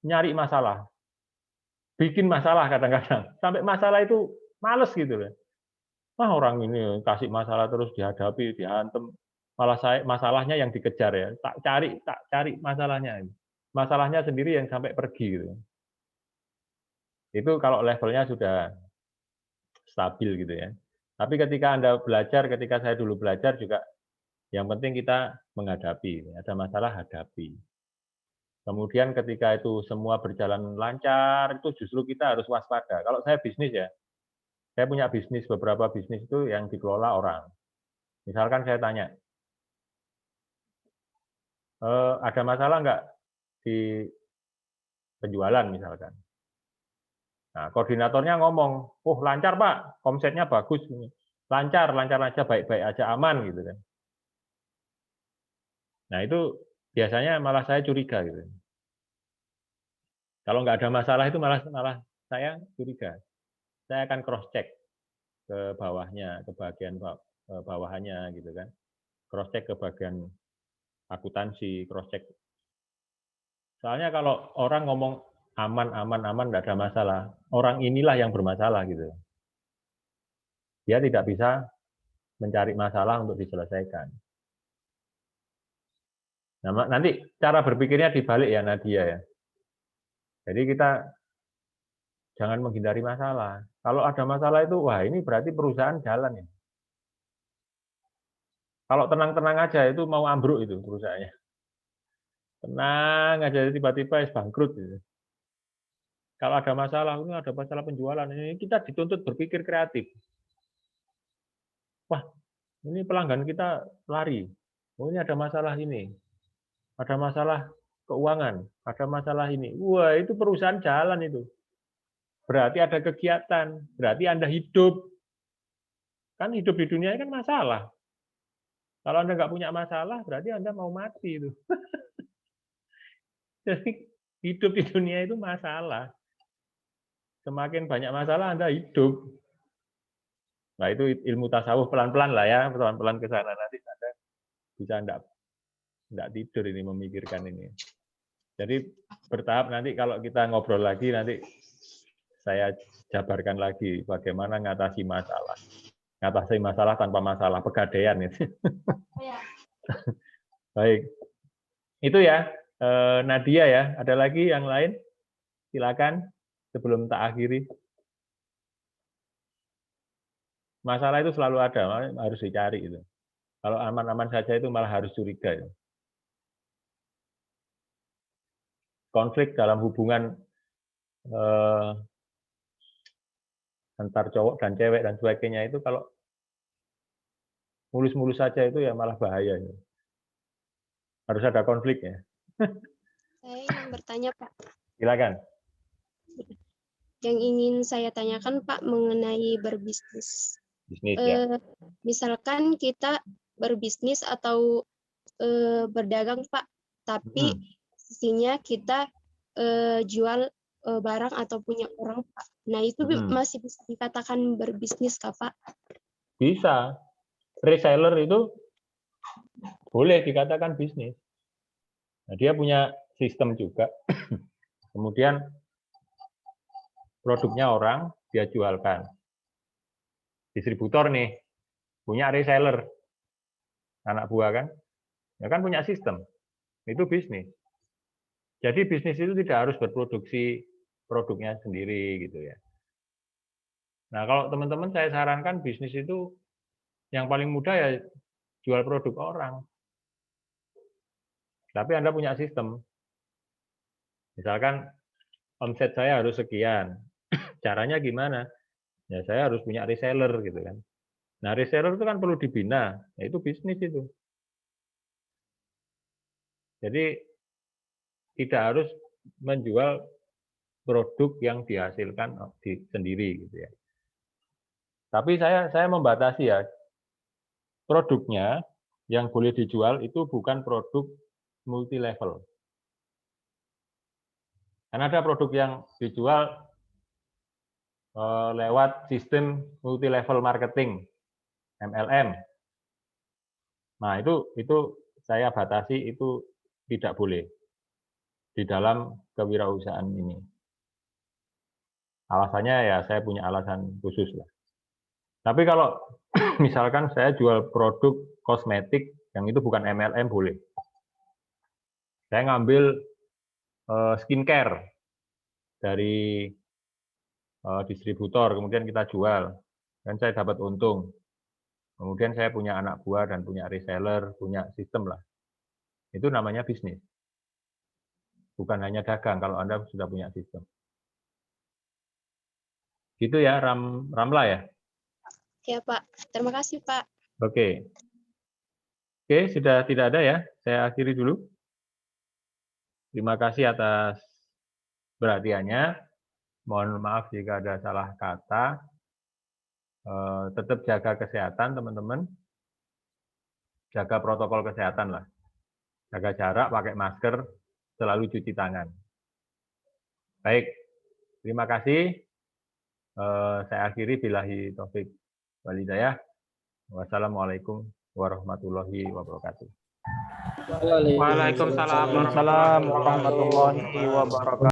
nyari masalah, bikin masalah kadang-kadang, sampai masalah itu males gitu loh. Wah, orang ini kasih masalah terus dihadapi, dihantem. Malah masalahnya yang dikejar ya. Tak cari masalahnya. Masalahnya sendiri yang sampai pergi gitu. Itu kalau levelnya sudah stabil gitu ya. Tapi ketika Anda belajar, ketika saya dulu belajar juga, yang penting kita menghadapi. Ada masalah, hadapi. Kemudian ketika itu semua berjalan lancar, itu justru kita harus waspada. Kalau saya bisnis ya, saya punya bisnis, beberapa bisnis itu yang dikelola orang. Misalkan saya tanya, ada masalah nggak di penjualan misalkan. Nah, koordinatornya ngomong, oh lancar Pak, omsetnya bagus, lancar aja, baik-baik aja, aman gitu kan. Nah itu biasanya malah saya curiga gitu. Kalau nggak ada masalah itu malah saya curiga. Saya akan cross check ke bawahnya, ke bagian bawahannya gitu kan. Cross check ke bagian akuntansi, cross check. Soalnya kalau orang ngomong aman, nggak ada masalah. Orang inilah yang bermasalah gitu. Dia tidak bisa mencari masalah untuk diselesaikan. Nah, nanti cara berpikirnya dibalik ya Nadia ya. Jadi kita jangan menghindari masalah. Kalau ada masalah itu, wah ini berarti perusahaan jalan ya. Kalau tenang-tenang aja itu mau ambruk itu perusahaannya. Tenang aja tiba-tiba bangkrut gitu. Kalau ada masalah, ini ada masalah penjualan, ini kita dituntut berpikir kreatif. Wah, ini pelanggan kita lari. Oh, ini ada masalah ini. Ada masalah keuangan, ada masalah ini. Wah, itu perusahaan jalan itu. Berarti ada kegiatan, berarti Anda hidup. Kan hidup di dunia kan masalah. Kalau Anda nggak punya masalah, berarti Anda mau mati itu. Jadi hidup di dunia itu masalah. Semakin banyak masalah Anda hidup. Nah itu ilmu tasawuf pelan-pelan lah ya, pelan-pelan ke sana nanti Anda bisa enggak tidur ini memikirkan ini. Jadi bertahap nanti kalau kita ngobrol lagi nanti saya jabarkan lagi bagaimana ngatasi masalah. Ngatasi masalah tanpa masalah, pegadaian itu. Baik. Itu ya Nadia ya. Ada lagi yang lain? Silakan sebelum tak akhiri. Masalah itu selalu ada, harus dicari itu. Kalau aman-aman saja itu malah harus curiga. Ya. Konflik dalam hubungan antar cowok dan cewek dan sebagainya itu kalau mulus-mulus saja itu ya malah bahaya. Ya. Harus ada konflik ya. Saya ingin bertanya Pak. Silakan. Yang ingin saya tanyakan Pak mengenai berbisnis. Bisnis ya. Misalkan kita berbisnis atau berdagang Pak, tapi sisinya kita jual barang atau punya orang Pak. Nah itu masih bisa dikatakan berbisnis kah Pak? Bisa. Reseller itu boleh dikatakan bisnis. Nah, dia punya sistem juga. Kemudian produknya orang, dia jualkan. Distributor nih, punya reseller. Anak buah kan? Ya kan punya sistem. Itu bisnis. Jadi bisnis itu tidak harus berproduksi produknya sendiri gitu ya. Nah, kalau teman-teman saya sarankan bisnis itu yang paling mudah ya jual produk orang. Tapi Anda punya sistem. Misalkan omset saya harus sekian. Caranya gimana? Ya saya harus punya reseller gitu kan. Nah, reseller itu kan perlu dibina. Ya, itu bisnis itu. Jadi tidak harus menjual produk yang dihasilkan sendiri gitu ya. Tapi saya membatasi ya. Produknya yang boleh dijual itu bukan produk multi level. Karena ada produk yang dijual lewat sistem multi level marketing MLM. Nah, itu saya batasi itu tidak boleh di dalam kewirausahaan ini. Alasannya ya saya punya alasan khusus lah. Tapi kalau misalkan saya jual produk kosmetik yang itu bukan MLM boleh. Saya ngambil skincare dari distributor, kemudian kita jual, dan saya dapat untung. Kemudian saya punya anak buah dan punya reseller, punya sistem lah. Itu namanya bisnis. Bukan hanya dagang kalau Anda sudah punya sistem. Gitu ya, Ramla ya? Ya, Pak. Terima kasih, Pak. Oke. Oke, sudah tidak ada ya. Saya akhiri dulu. Terima kasih atas perhatiannya. Mohon maaf jika ada salah kata. Tetap jaga kesehatan, teman-teman. Jaga protokol kesehatan lah. Jaga jarak, pakai masker, selalu cuci tangan. Baik, terima kasih. Saya akhiri billahi taufik wal hidayah. Wassalamualaikum warahmatullahi wabarakatuh. Waalaikumsalam warahmatullahi wabarakatuh.